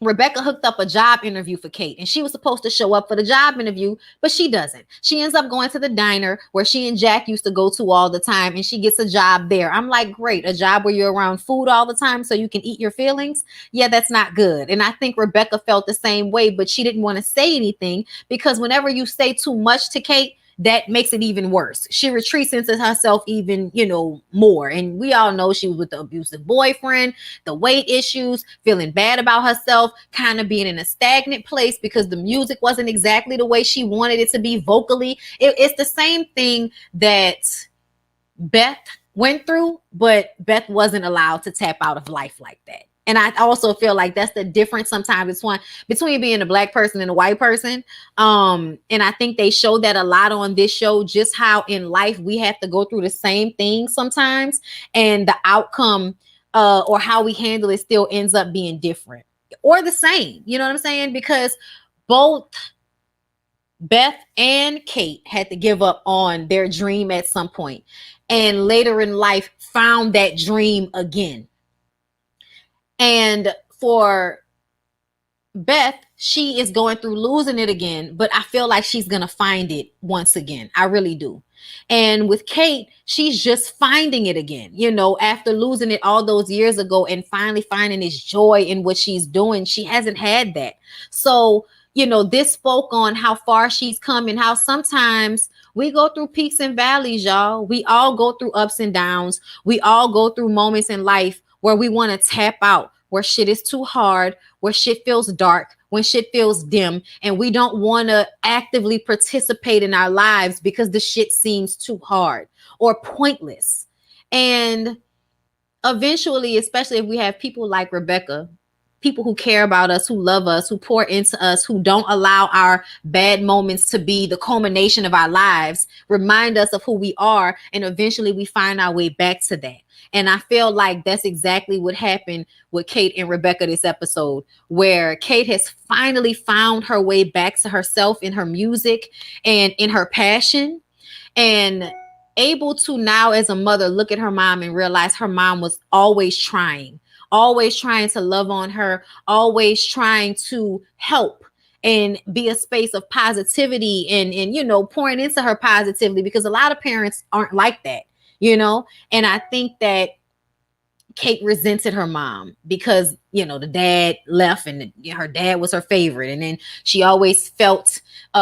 Rebecca hooked up a job interview for Kate, and she was supposed to show up for the job interview, but she doesn't. She ends up going to the diner where she and Jack used to go to all the time, and she gets a job there. I'm like, great, a job where you're around food all the time so you can eat your feelings? Yeah, that's not good. And I think Rebecca felt the same way, but she didn't want to say anything because whenever you say too much to Kate, that makes it even worse. She retreats into herself even, more. And we all know she was with the abusive boyfriend, the weight issues, feeling bad about herself, kind of being in a stagnant place because the music wasn't exactly the way she wanted it to be vocally. It's the same thing that Beth went through, but Beth wasn't allowed to tap out of life like that. And I also feel like that's the difference sometimes between being a black person and a white person. And I think they show that a lot on this show, just how in life we have to go through the same thing sometimes, and the outcome or how we handle it still ends up being different or the same. You know what I'm saying? Because both Beth and Kate had to give up on their dream at some point, and later in life found that dream again. And for Beth, she is going through losing it again, but I feel like she's going to find it once again. I really do. And with Kate, she's just finding it again, after losing it all those years ago and finally finding this joy in what she's doing. She hasn't had that. So, this spoke on how far she's come and how sometimes we go through peaks and valleys, y'all. We all go through ups and downs. We all go through moments in life where we want to tap out, where shit is too hard, where shit feels dark, when shit feels dim, and we don't want to actively participate in our lives because the shit seems too hard or pointless. And eventually, especially if we have people like Rebecca, people who care about us, who love us, who pour into us, who don't allow our bad moments to be the culmination of our lives, remind us of who we are, and eventually we find our way back to that. And I feel like that's exactly what happened with Kate and Rebecca this episode, where Kate has finally found her way back to herself in her music and in her passion, and able to now as a mother look at her mom and realize her mom was always trying to love on her, always trying to help and be a space of positivity and pouring into her positively, because a lot of parents aren't like that. And I think that Kate resented her mom because, the dad left and her dad was her favorite. And then she always felt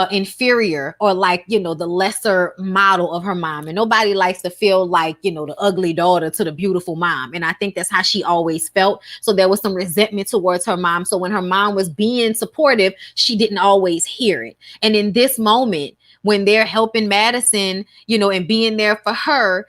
inferior or like, the lesser model of her mom. And nobody likes to feel like, the ugly daughter to the beautiful mom. And I think that's how she always felt. So there was some resentment towards her mom. So when her mom was being supportive, she didn't always hear it. And in this moment, when they're helping Madison, and being there for her,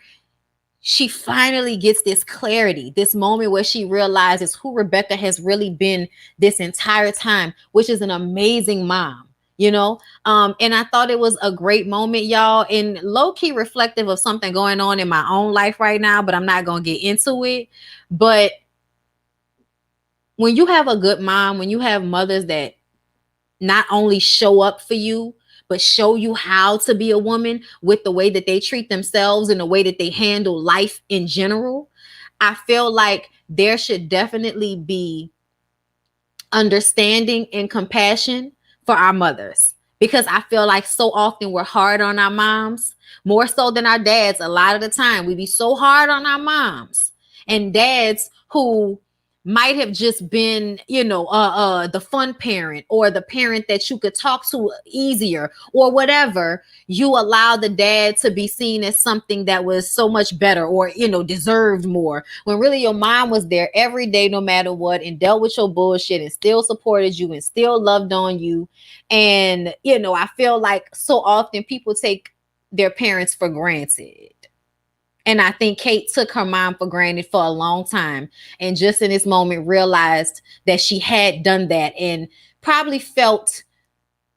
she finally gets this clarity, this moment where she realizes who Rebecca has really been this entire time, which is an amazing mom, and I thought it was a great moment, y'all, and low-key reflective of something going on in my own life right now, but I'm not going to get into it. But when you have a good mom, when you have mothers that not only show up for you, but show you how to be a woman with the way that they treat themselves and the way that they handle life in general, I feel like there should definitely be understanding and compassion for our mothers, because I feel like so often we're hard on our moms, more so than our dads. A lot of the time we be so hard on our moms and dads who might have just been, the fun parent or the parent that you could talk to easier or whatever. You allow the dad to be seen as something that was so much better or, deserved more, when really your mom was there every day, no matter what, and dealt with your bullshit and still supported you and still loved on you. And, I feel like so often people take their parents for granted. And I think Kate took her mom for granted for a long time. And just in this moment realized that she had done that and probably felt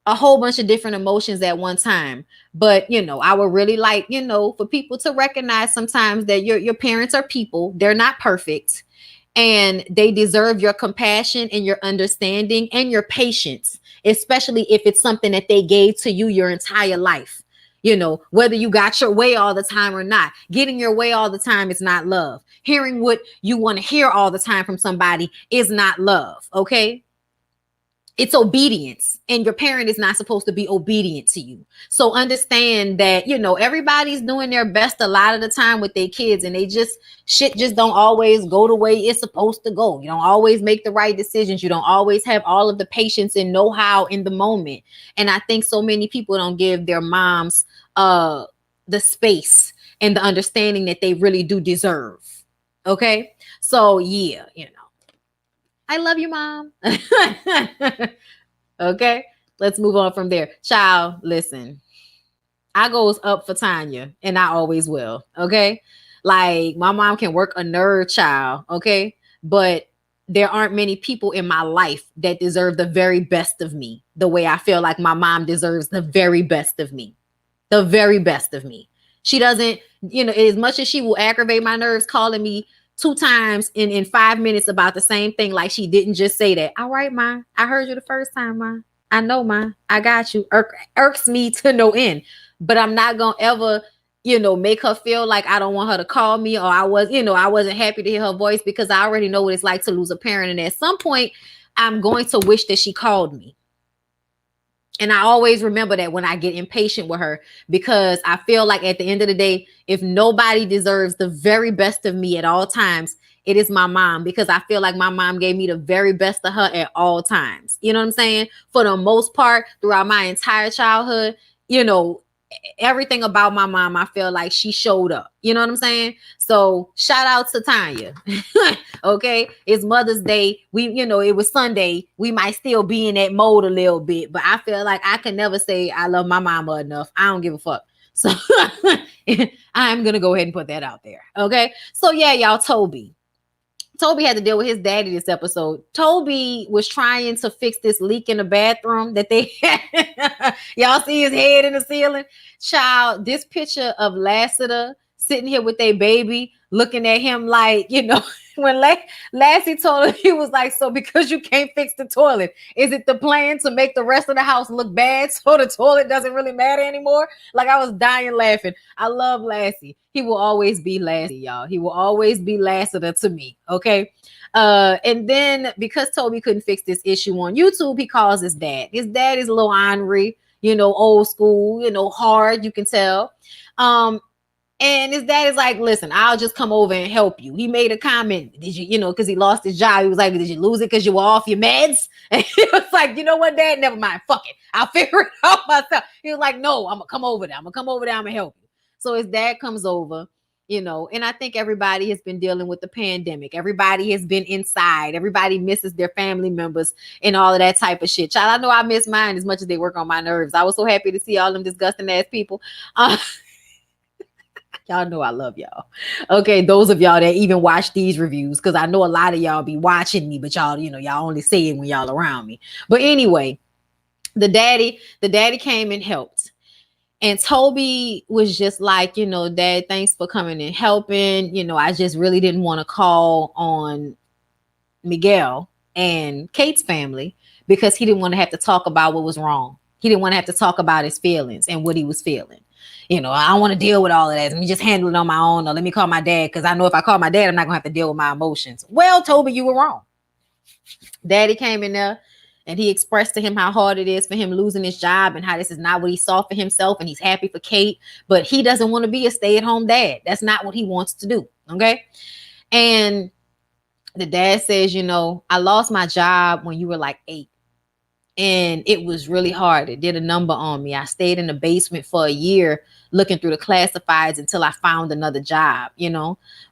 a whole bunch of different emotions at one time. But, I would really like, for people to recognize sometimes that your parents are people. They're not perfect. And they deserve your compassion and your understanding and your patience, especially if it's something that they gave to you your entire life. Whether you got your way all the time or not. Getting your way all the time is not love. Hearing what you want to hear all the time from somebody is not love. Okay. It's obedience, and your parent is not supposed to be obedient to you. So understand that, everybody's doing their best a lot of the time with their kids, and shit just don't always go the way it's supposed to go. You don't always make the right decisions. You don't always have all of the patience and know-how in the moment. And I think so many people don't give their moms the space and the understanding that they really do deserve. Okay. So yeah, I love you, Mom. Okay, let's move on from there. Child, listen, I goes up for Tanya, and I always will. Okay, like my mom can work a nerve, child. Okay, but there aren't many people in my life that deserve the very best of me the way I feel like my mom deserves the very best of me. The very best of me. She doesn't, as much as she will aggravate my nerves calling me 2 times in 5 minutes about the same thing, like she didn't just say that. All right, Ma, I heard you the first time, Ma. I know, Ma, I got you. Irks me to no end. But I'm not gonna ever, make her feel like I don't want her to call me, or I wasn't happy to hear her voice, because I already know what it's like to lose a parent. And at some point, I'm going to wish that she called me. And I always remember that when I get impatient with her, because I feel like at the end of the day, if nobody deserves the very best of me at all times, it is my mom, because I feel like my mom gave me the very best of her at all times. You know what I'm saying? For the most part, throughout my entire childhood, everything about my mom, I feel like she showed up. You know what I'm saying? So shout out to Tanya. Okay, it's Mother's Day. It was Sunday. We might still be in that mode a little bit, but I feel like I can never say I love my mama enough. I don't give a fuck. So I'm gonna go ahead and put that out there. Okay, so yeah, y'all, Toby had to deal with his daddy this episode. Toby was trying to fix this leak in the bathroom that they had. Y'all see his head in the ceiling? Child, this picture of Lassiter sitting here with their baby, looking at him like, when Lassie told him, he was like, so because you can't fix the toilet, is it the plan to make the rest of the house look bad so the toilet doesn't really matter anymore? Like, I was dying laughing. I love Lassie. He will always be Lassie, y'all. He will always be Lassiter to me, okay? And then because Toby couldn't fix this issue on YouTube, he calls his dad. His dad is a little ornery, old school, hard, you can tell. And his dad is like, listen, I'll just come over and help you. He made a comment. Did you, because he lost his job. He was like, did you lose it because you were off your meds? And he was like, you know what, Dad? Never mind. Fuck it. I'll figure it out myself. He was like, no, I'm going to come over there. I'm going to come over there. I'm going to help you. So his dad comes over, and I think everybody has been dealing with the pandemic. Everybody has been inside. Everybody misses their family members and all of that type of shit. Child, I know I miss mine as much as they work on my nerves. I was so happy to see all them disgusting ass people. Y'all know I love y'all. Okay, those of y'all that even watch these reviews, because I know a lot of y'all be watching me, but y'all, y'all only say it when y'all around me. But anyway, the daddy came and helped. And Toby was just like, Dad, thanks for coming and helping. I just really didn't want to call on Miguel and Kate's family because he didn't want to have to talk about what was wrong. He didn't want to have to talk about his feelings and what he was feeling. I don't want to deal with all of that. Let me just handle it on my own, or let me call my dad, because I know if I call my dad, I'm not going to have to deal with my emotions. Well, Toby, you were wrong. Daddy came in there and he expressed to him how hard it is for him losing his job and how this is not what he saw for himself, and he's happy for Kate, but he doesn't want to be a stay-at-home dad. That's not what he wants to do, okay? And the dad says, I lost my job when you were like 8. And it was really hard. It did a number on me. I stayed in the basement for a year looking through the classifieds until I found another job,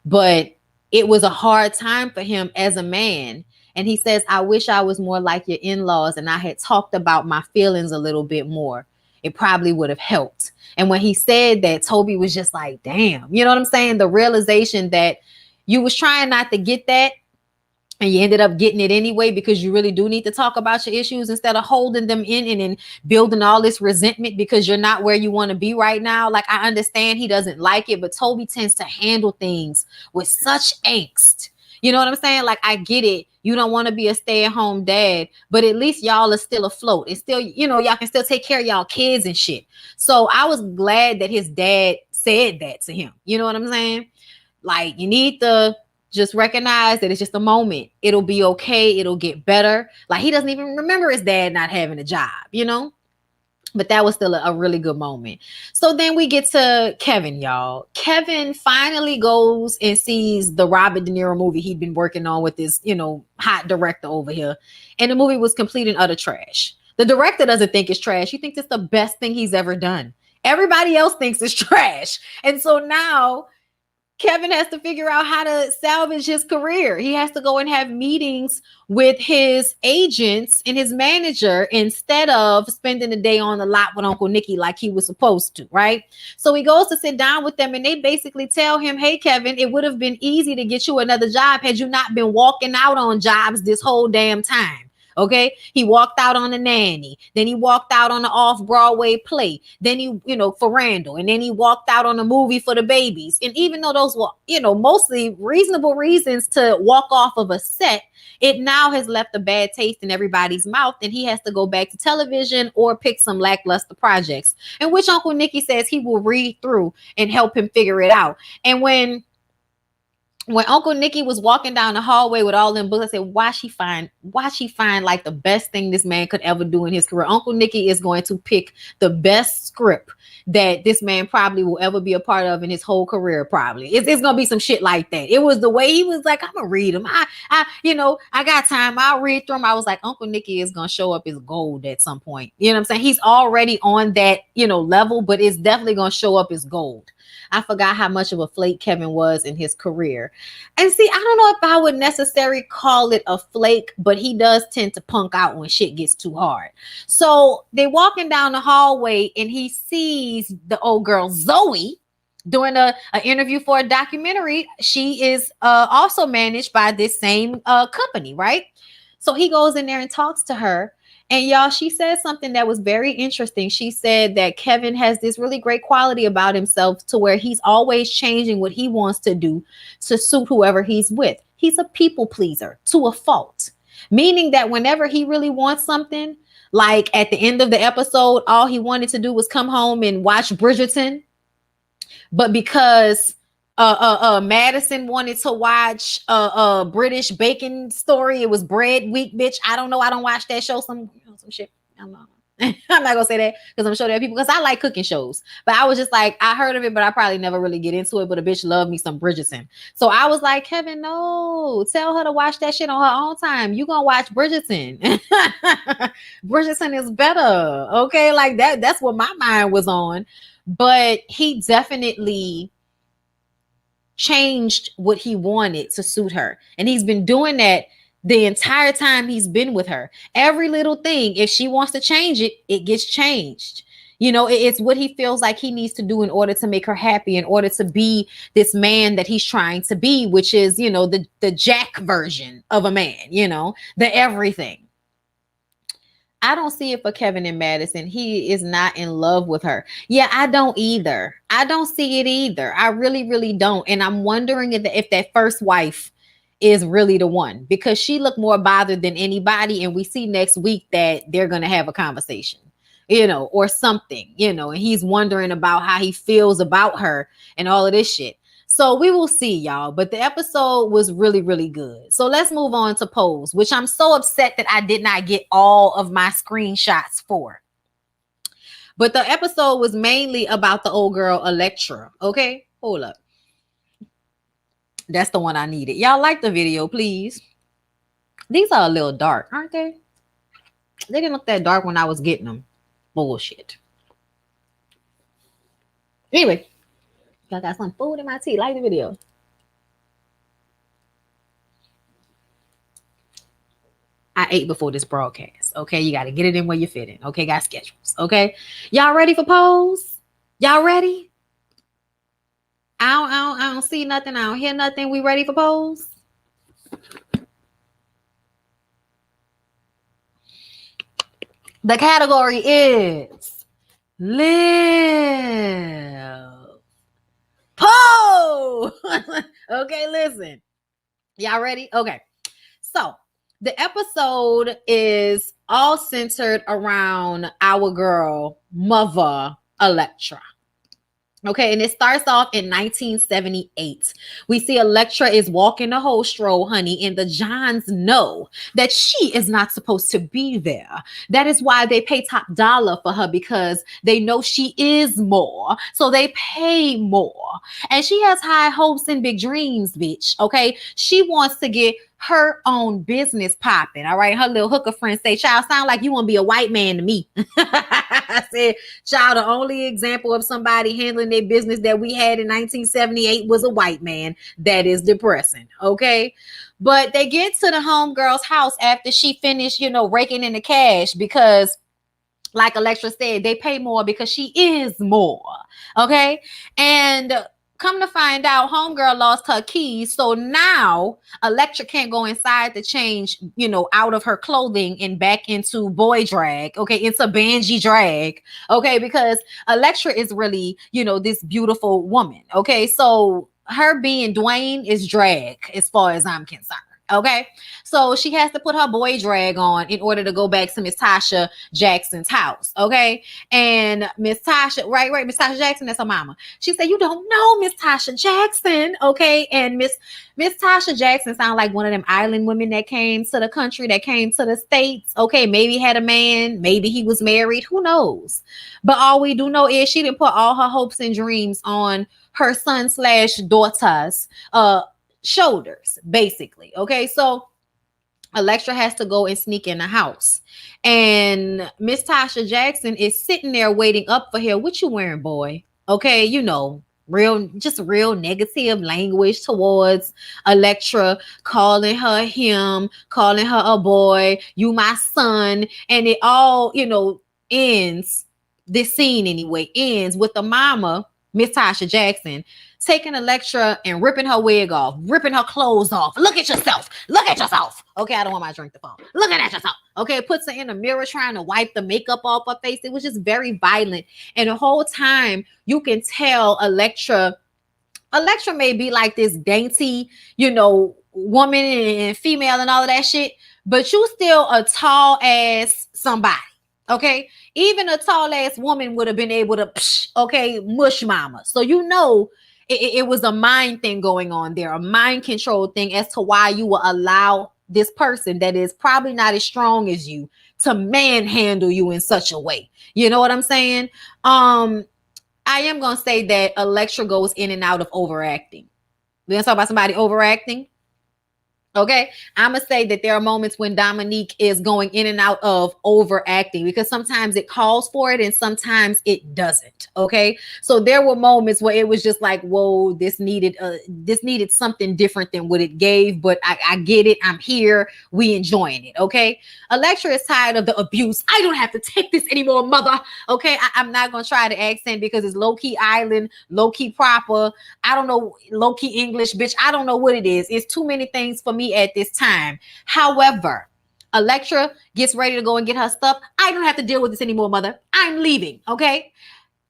but it was a hard time for him as a man. And he says, I wish I was more like your in-laws and I had talked about my feelings a little bit more. It probably would have helped. And when he said that, Toby was just like, damn, you know what I'm saying? The realization that you was trying not to get that, and you ended up getting it anyway, because you really do need to talk about your issues instead of holding them in and then building all this resentment because you're not where you want to be right now. Like, I understand he doesn't like it, but Toby tends to handle things with such angst. You know what I'm saying? Like, I get it. You don't want to be a stay-at-home dad, but at least y'all are still afloat. It's still, y'all can still take care of y'all kids and shit. So I was glad that his dad said that to him. You know what I'm saying? Like, you need to just recognize that it's just a moment. It'll be okay. It'll get better. Like, he doesn't even remember his dad not having a job, But that was still a really good moment. So then we get to Kevin, y'all. Kevin finally goes and sees the Robert De Niro movie he'd been working on with this, hot director over here. And the movie was complete and utter trash. The director doesn't think it's trash. He thinks it's the best thing he's ever done. Everybody else thinks it's trash. And so now Kevin has to figure out how to salvage his career. He has to go and have meetings with his agents and his manager instead of spending the day on the lot with Uncle Nicky like he was supposed to, right? So he goes to sit down with them and they basically tell him, hey, Kevin, it would have been easy to get you another job had you not been walking out on jobs this whole damn time. Okay, he walked out on The Nanny, then he walked out on the off-Broadway play, then he, for Randall, and then he walked out on a movie for the babies. And even though those were, mostly reasonable reasons to walk off of a set, it now has left a bad taste in everybody's mouth, and he has to go back to television or pick some lackluster projects, in which Uncle Nicky says he will read through and help him figure it out. And when Uncle Nicky was walking down the hallway with all them books, I said, why she find like the best thing this man could ever do in his career? Uncle Nicky is going to pick the best script that this man probably will ever be a part of in his whole career. Probably it's going to be some shit like that. It was the way he was like, I'm going to read them. I got time. I'll read through them. I was like, Uncle Nicky is going to show up as gold at some point. You know what I'm saying? He's already on that, level, but it's definitely going to show up as gold. I forgot how much of a flake Kevin was in his career. And see, I don't know if I would necessarily call it a flake, but he does tend to punk out when shit gets too hard. So they're walking down the hallway and he sees the old girl Zoe doing an interview for a documentary. She is also managed by this same company, right? So he goes in there and talks to her. And y'all, she said something that was very interesting. She said that Kevin has this really great quality about himself to where he's always changing what he wants to do to suit whoever he's with. He's a people pleaser to a fault, meaning that whenever he really wants something, like at the end of the episode, all he wanted to do was come home and watch Bridgerton. But because Madison wanted to watch a British baking story, it was Bread Week, bitch. I don't know. I don't watch that show. Some shit. I'm not gonna say that because I'm sure there are people, because I like cooking shows. But I was just like, I heard of it, but I probably never really get into it. But a bitch loved me some Bridgerton. So I was like, Kevin, no, tell her to watch that shit on her own time. You gonna watch Bridgerton. Bridgerton is better. Okay, like that's what my mind was on. But he definitely changed what he wanted to suit her. And he's been doing that the entire time he's been with her. Every little thing, if she wants to change it, it gets changed. It's what he feels like he needs to do in order to make her happy, in order to be this man that he's trying to be, which is, the Jack version of a man, the everything. I don't see it for Kevin and Madison. He is not in love with her. Yeah, I don't either. I don't see it either. I really, really don't. And I'm wondering if that first wife is really the one, because she looked more bothered than anybody. And we see next week that they're going to have a conversation, or something, and he's wondering about how he feels about her and all of this shit. So we will see, y'all. But the episode was really, really good. So let's move on to Pose, which I'm so upset that I did not get all of my screenshots for. But the episode was mainly about the old girl, Electra. Okay, hold up. That's the one I needed. Y'all like the video, please. These are a little dark, aren't they? They didn't look that dark when I was getting them. Bullshit. Anyway. I got some food in my tea. Like the video. I ate before this broadcast. Okay, you got to get it in where you fit in. Okay, got schedules. Okay, y'all ready for Pose? Y'all ready? I don't see nothing. I don't hear nothing. We ready for Pose? The category is live. Pose. Okay, listen. Y'all ready? Okay. So The episode is all centered around our girl, Mother Electra. Okay, and it starts off in 1978. We see Electra is walking the whole stroll, honey, and the Johns know that she is not supposed to be there. That is why they pay top dollar for her, because they know she is more. So they pay more. And she has high hopes and big dreams, bitch. Okay, she wants to get her own business popping. All right, her little hooker friend say, child, sound like you want to be a white man to me. I said, child, the only example of somebody handling their business that we had in 1978 was a white man. That is depressing. Okay. But they get to the homegirl's house after she finished, raking in the cash, because like Electra said, they pay more because she is more. Okay. And come to find out, homegirl lost her keys. So now Electra can't go inside to change, out of her clothing and back into boy drag. Okay. Into Banji drag. Okay. Because Electra is really, this beautiful woman. Okay. So her being Dwayne is drag as far as I'm concerned. Okay, so she has to put her boy drag on in order to go back to Miss Tasha Jackson's house. Okay, and Miss Tasha, right, Miss Tasha Jackson, that's her mama. She said, "You don't know Miss Tasha Jackson." Okay, and Miss Tasha Jackson sound like one of them island women that came to the country, that came to the States. Okay, maybe had a man, maybe he was married, who knows? But all we do know is she didn't put all her hopes and dreams on her son/daughter's shoulders, basically. Okay, so Electra has to go and sneak in the house, and Miss Tasha Jackson is sitting there waiting up for her. What you wearing, boy? Okay, real negative language towards Electra, calling her him, calling her a boy, you my son, and it all ends. This scene anyway ends with the mama, Miss Tasha Jackson, taking Electra and ripping her wig off, ripping her clothes off. Look at yourself. Look at yourself. Okay, I don't want my drink to fall. Look at yourself. Okay, puts her in the mirror trying to wipe the makeup off her face. It was just very violent. And the whole time you can tell Electra may be like this dainty, woman and female and all of that shit, but you still a tall ass somebody. Okay, even a tall ass woman would have been able to, mush mama. So it was a mind thing going on there, a mind control thing as to why you will allow this person that is probably not as strong as you to manhandle you in such a way. You know what I'm saying? I am going to say that Electra goes in and out of overacting. We're going to talk about somebody overacting. Okay, I'm going to say that there are moments when Dominique is going in and out of overacting, because sometimes it calls for it and sometimes it doesn't. Okay, so there were moments where it was just like, whoa, this needed something different than what it gave, but I get it. I'm here. We enjoying it. Okay, Electra is tired of the abuse. I don't have to take this anymore, mother. Okay, I'm not going to try to accent because it's low-key island, low-key proper. I don't know, low-key English, bitch. I don't know what it is. It's too many things for me at this time. However, Electra gets ready to go and get her stuff. I don't have to deal with this anymore, mother. I'm leaving. Okay.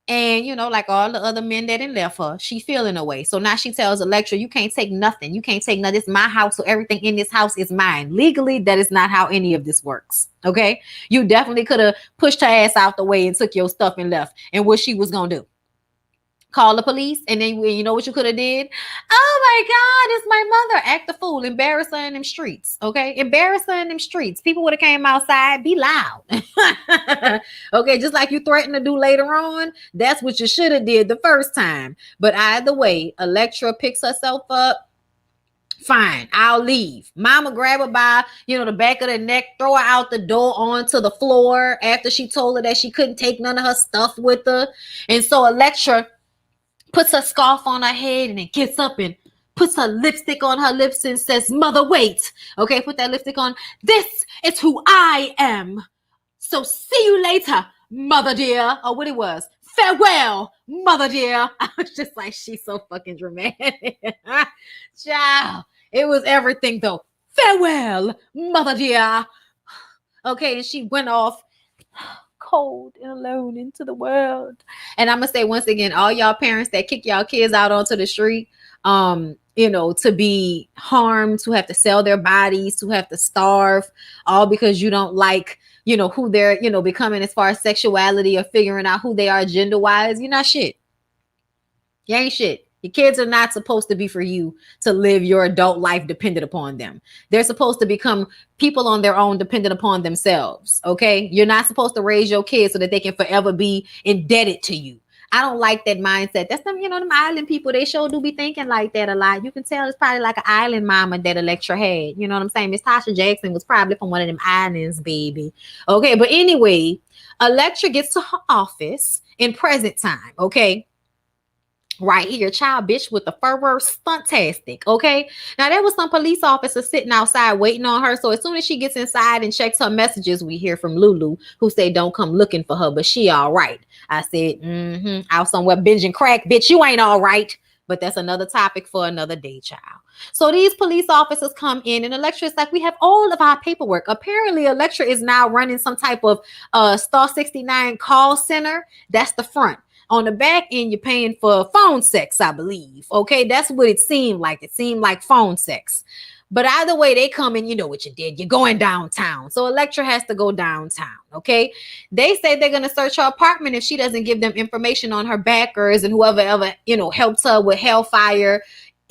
And like all the other men that didn't left her, she feeling away. So now she tells Electra, you can't take nothing. You can't take nothing. It's my house. So everything in this house is mine. Legally, that is not how any of this works. Okay. You definitely could have pushed her ass out the way and took your stuff and left. And what she was going to do? Call the police, and then you know what you could have did? Oh my God, it's my mother. Act the fool, embarrass her in them streets. Okay, embarrass her in them streets. People would have came outside. Be loud. Okay, just like you threatened to do later on. That's what you should have did the first time. But either way, Electra picks herself up. Fine, I'll leave. Mama grab her by, the back of the neck, throw her out the door onto the floor after she told her that she couldn't take none of her stuff with her. And so Electra puts her scarf on her head and then gets up and puts her lipstick on her lips and says, mother, wait. Okay, put that lipstick on. This is who I am. So see you later, mother dear. Or what it was. Farewell, mother dear. I was just like, she's so fucking dramatic. Child, it was everything though. Farewell, mother dear. Okay, and she went off cold and alone into the world. And I'm gonna say once again, all y'all parents that kick y'all kids out onto the street, to be harmed, to have to sell their bodies, to have to starve, all because you don't like, who they're, becoming as far as sexuality or figuring out who they are gender wise. You're not shit. You ain't shit. Your kids are not supposed to be for you to live your adult life dependent upon them. They're supposed to become people on their own, dependent upon themselves. Okay. You're not supposed to raise your kids so that they can forever be indebted to you. I don't like that mindset. That's them, them island people. They sure do be thinking like that a lot. You can tell it's probably like an island mama that Electra had. You know what I'm saying? Miss Tasha Jackson was probably from one of them islands, baby. Okay. But anyway, Electra gets to her office in present time. Okay. Right here, child, bitch, with the fervor, stuntastic. Okay. Now there was some police officer sitting outside waiting on her. So as soon as she gets inside and checks her messages, we hear from Lulu, who say don't come looking for her, but she all right. I said, out somewhere binging crack, bitch, you ain't all right. But that's another topic for another day, child. So these police officers come in, and Electra is like, we have all of our paperwork. Apparently, Electra is now running some type of Star 69 call center. That's the front. On the back end, you're paying for phone sex, I believe. Okay, that's what it seemed like. It seemed like phone sex. But either way, they come in, you know what you did. You're going downtown. So Electra has to go downtown. Okay. They say they're going to search her apartment if she doesn't give them information on her backers and whoever ever, helps her with Hellfire.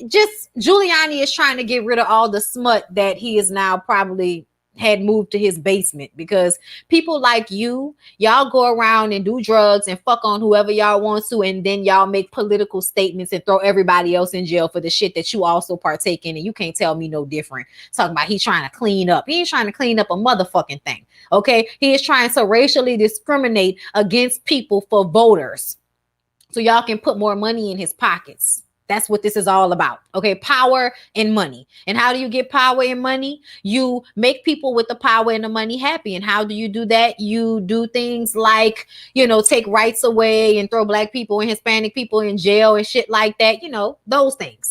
Just Giuliani is trying to get rid of all the smut that he is now probably had moved to his basement, because people like y'all go around and do drugs and fuck on whoever y'all want to, and then y'all make political statements and throw everybody else in jail for the shit that you also partake in, and you can't tell me no different. Talking about he trying to clean up. He ain't trying to clean up a motherfucking thing. Okay, he is trying to racially discriminate against people for voters so y'all can put more money in his pockets. That's what this is all about. Okay. Power and money. And how do you get power and money? You make people with the power and the money happy. And how do you do that? You do things like, take rights away and throw black people and Hispanic people in jail and shit like that. Those things.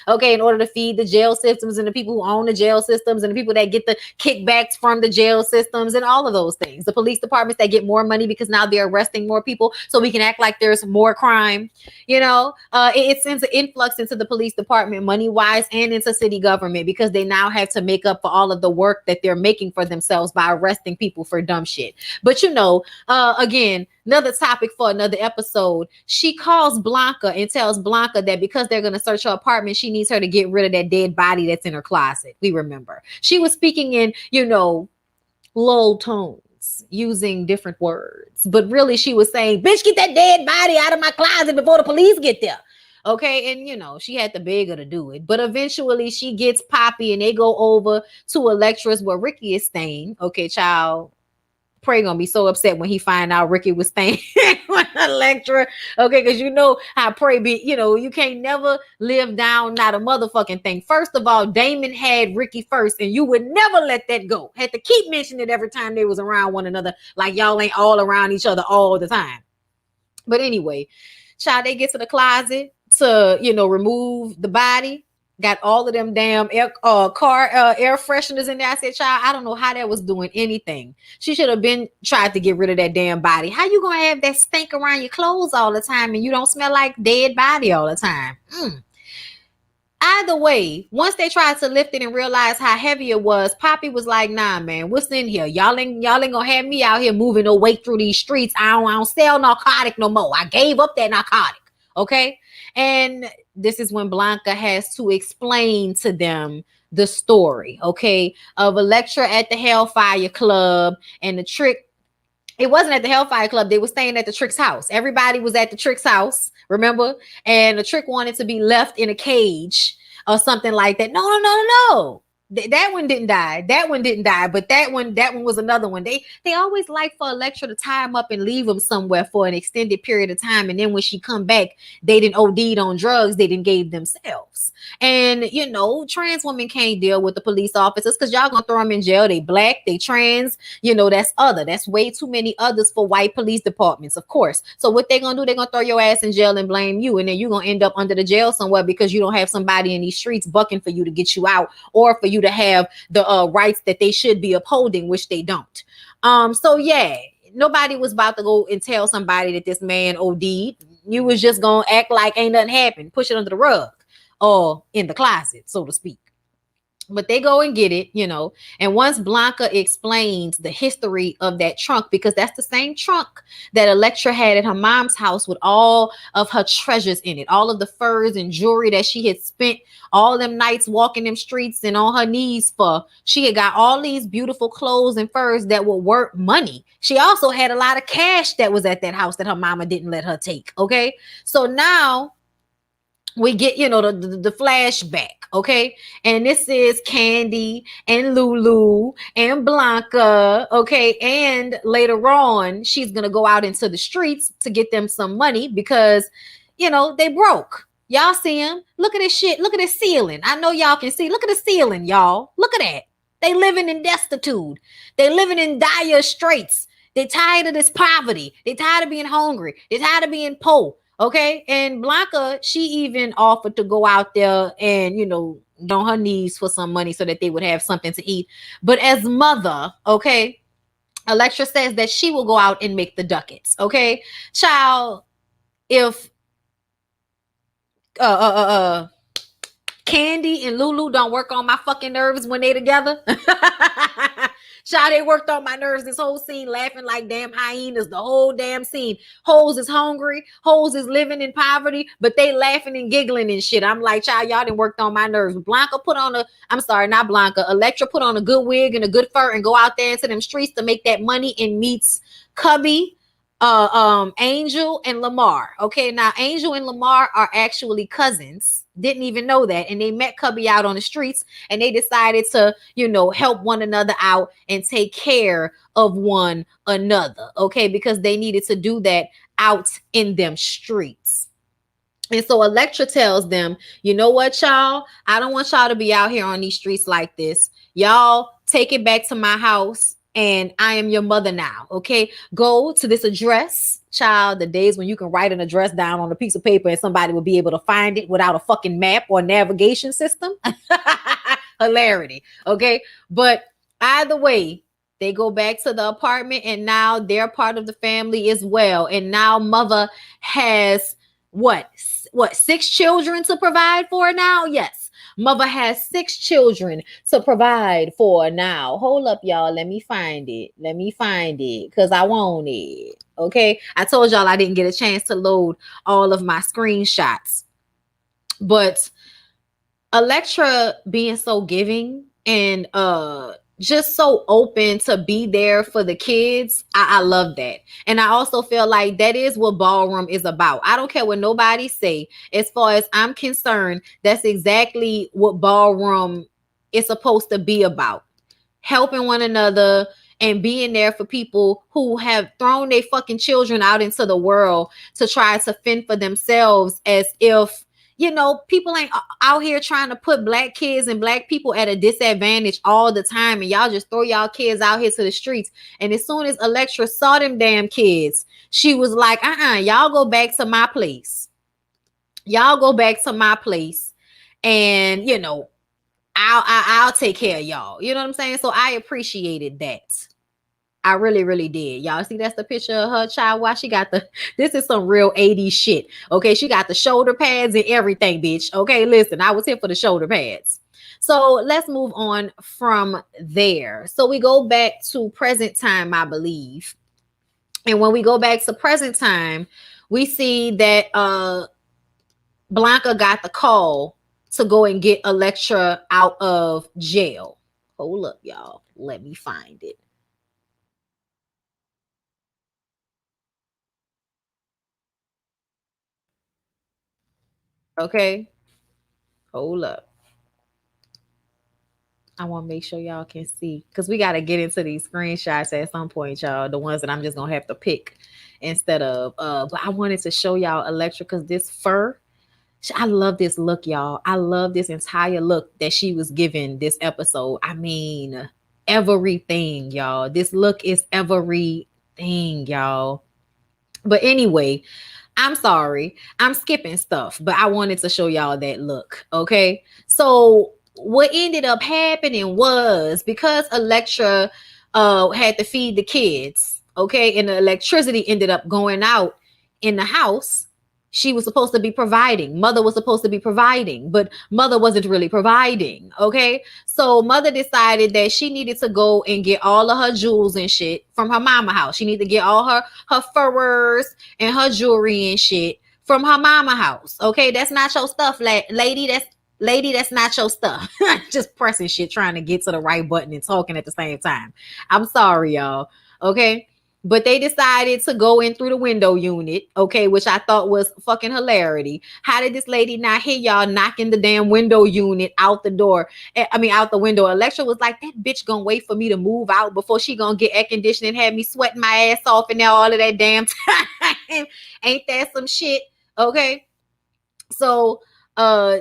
Okay. In order to feed the jail systems and the people who own the jail systems and the people that get the kickbacks from the jail systems and all of those things. The police departments that get more money because now they're arresting more people so we can act like there's more crime. It sends an influx into the police department money-wise and into city government, because they now have to make up for all of the work that they're making for themselves by arresting people for dumb shit. But again, another topic for another episode. She calls Blanca and tells Blanca that because they're going to search her apartment, she needs her to get rid of that dead body that's in her closet. We remember. She was speaking in, low tones, using different words, but really she was saying, bitch, get that dead body out of my closet before the police get there. Okay. And she had to beg her to do it, but eventually she gets Poppy and they go over to Electra's where Ricky is staying. Okay, child. Prey gonna be so upset when he find out Ricky was staying with Electra. Okay, because how Prey be, you can't never live down not a motherfucking thing. First of all, Damon had Ricky first, and you would never let that go. Had to keep mentioning it every time they was around one another, like y'all ain't all around each other all the time. But anyway, child, they get to the closet to, remove the body. Got all of them damn air fresheners in there. I said, child, I don't know how that was doing anything. She should have been tried to get rid of that damn body. How you gonna have that stink around your clothes all the time and you don't smell like dead body all the time? Either way, once they tried to lift it and realize how heavy it was, Poppy was like, nah, man, what's in here? Y'all ain't gonna have me out here moving no weight through these streets. I don't sell narcotic no more. I gave up that narcotic. Okay. And this is when Blanca has to explain to them the story, okay, of Electra at the Hellfire Club and the Trick. It wasn't at the Hellfire Club. They were staying at the Trick's house. Everybody was at the Trick's house, remember? And the Trick wanted to be left in a cage or something like that. No. That one didn't die. That one didn't die. But that one was another one. They always like for Electra to tie him up and leave him somewhere for an extended period of time. And then when she come back, they didn't OD'd on drugs. They didn't gave themselves. And, trans women can't deal with the police officers because y'all gonna throw them in jail. They black, they trans, that's way too many others for white police departments, of course. So what they gonna do, they're gonna throw your ass in jail and blame you. And then you're gonna end up under the jail somewhere because you don't have somebody in these streets bucking for you to get you out or for you to have the rights that they should be upholding, which they don't. So yeah, nobody was about to go and tell somebody that this man OD'd. You was just gonna act like ain't nothing happened, push it under the rug. or in the closet, so to speak. But they go and get it, And once Blanca explains the history of that trunk, because that's the same trunk that Electra had at her mom's house with all of her treasures in it, all of the furs and jewelry that she had spent all them nights walking them streets and on her knees for. She had got all these beautiful clothes and furs that were worth money. She also had a lot of cash that was at that house that her mama didn't let her take. Okay. So now we get, the flashback, okay? And this is Candy and Lulu and Blanca, okay? And later on, she's going to go out into the streets to get them some money because, they broke. Y'all see them? Look at this shit. Look at this ceiling. I know y'all can see. Look at the ceiling, y'all. Look at that. They living in destitute. They living in dire straits. They tired of this poverty. They tired of being hungry. They tired of being poor. Okay. And Blanca, she even offered to go out there and, on her knees for some money so that they would have something to eat. But as mother, okay, Electra says that she will go out and make the ducats. Okay. Child, if Candy and Lulu don't work on my fucking nerves when they together. Child, they worked on my nerves this whole scene, laughing like damn hyenas, the whole damn scene. Hoes is hungry. Hoes is living in poverty, but they laughing and giggling and shit. I'm like, child, y'all done worked on my nerves. Blanca put on not Blanca. Electra put on a good wig and a good fur and go out there into them streets to make that money and meets Cubby, Angel and Lamar. Okay, now Angel and Lamar are actually cousins. Didn't even know that. And they met Cubby out on the streets and they decided to, help one another out and take care of one another. Okay, because they needed to do that out in them streets. And so Electra tells them, you know what, y'all? I don't want y'all to be out here on these streets like this. Y'all take it back to my house. And I am your mother now, okay? Go to this address, child, the days when you can write an address down on a piece of paper and somebody will be able to find it without a fucking map or navigation system. Hilarity, okay? But either way, they go back to the apartment and now they're part of the family as well. And now mother has what 6 children to provide for now? Yes. Mother has 6 children to provide for now. Hold up, y'all. Let me find it because I want it. Okay. I told y'all I didn't get a chance to load all of my screenshots. But Electra being so giving and just so open to be there for the kids. I love that. And I also feel like that is what ballroom is about. I don't care what nobody say. As far as I'm concerned, that's exactly what ballroom is supposed to be about. Helping one another and being there for people who have thrown their fucking children out into the world to try to fend for themselves, as if people ain't out here trying to put black kids and black people at a disadvantage all the time. And y'all just throw y'all kids out here to the streets. And as soon as Electra saw them damn kids, she was like, y'all go back to my place. Y'all go back to my place. And, I'll take care of y'all. You know what I'm saying? So I appreciated that. I really, really did. Y'all see that's the picture of her child. Why she got this is some real 80s shit. Okay, she got the shoulder pads and everything, bitch. Okay, listen, I was here for the shoulder pads. So let's move on from there. So we go back to present time, I believe. And when we go back to present time, we see that Blanca got the call to go and get Electra out of jail. Hold up, y'all. Let me find it. Okay. Hold up. I want to make sure y'all can see because we got to get into these screenshots at some point, y'all. The ones that I'm just going to have to pick instead of, but I wanted to show y'all Electra because this fur, I love this look, y'all. I love this entire look that she was given this episode. I mean, everything, y'all. This look is everything, y'all. But anyway, I'm sorry. I'm skipping stuff, but I wanted to show y'all that look. Okay. So what ended up happening was because Electra had to feed the kids. Okay. And the electricity ended up going out in the house. She was supposed to be providing. Mother was supposed to be providing, but mother wasn't really providing. Okay. So mother decided that she needed to go and get all of her jewels and shit from her mama house. She needed to get all her furs and her jewelry and shit from her mama house. Okay. That's not your stuff, lady. That's not your stuff. Just pressing shit, trying to get to the right button and talking at the same time. I'm sorry, y'all. Okay. But they decided to go in through the window unit, okay, which I thought was fucking hilarity. How did this lady not hear y'all knocking the damn window unit out the door? Out the window. Electra was like, that bitch gonna wait for me to move out before she gonna get air conditioning and have me sweating my ass off and now all of that damn time. Ain't that some shit? Okay. So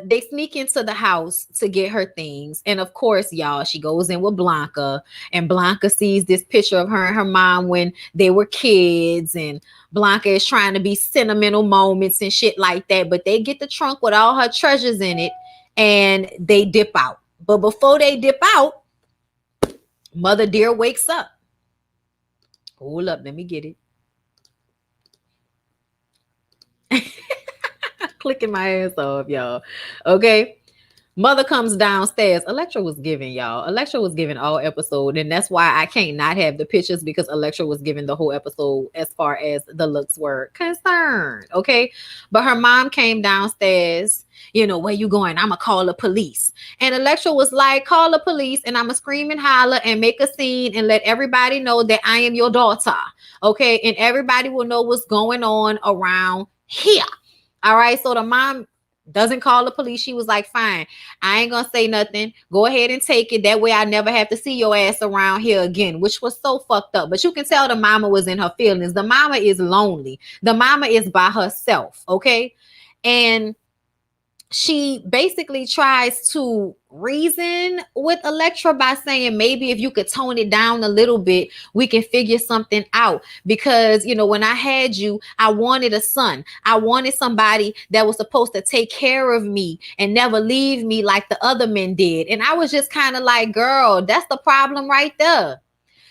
they sneak into the house to get her things, and of course, y'all, she goes in with Blanca, and Blanca sees this picture of her and her mom when they were kids, and Blanca is trying to be sentimental moments and shit like that, but they get the trunk with all her treasures in it and they dip out. But before they dip out, Mother Dear wakes up. Hold up, let me get it. Clicking my ass off, y'all. Okay. Mother comes downstairs. Electra was giving, y'all. Electra was giving all episode. And that's why I can't not have the pictures, because Electra was giving the whole episode as far as the looks were concerned. Okay. But her mom came downstairs. Where you going? I'ma call the police. And Electra was like, call the police and I'ma scream and holler and make a scene and let everybody know that I am your daughter. Okay. And everybody will know what's going on around here. All right. So the mom doesn't call the police. She was like, fine, I ain't gonna say nothing. Go ahead and take it. That way I never have to see your ass around here again, which was so fucked up. But you can tell the mama was in her feelings. The mama is lonely. The mama is by herself. Okay. And she basically tries to reason with Electra by saying, maybe if you could tone it down a little bit, we can figure something out. Because, when I had you, I wanted a son. I wanted somebody that was supposed to take care of me and never leave me like the other men did. And I was just kind of like, girl, that's the problem right there.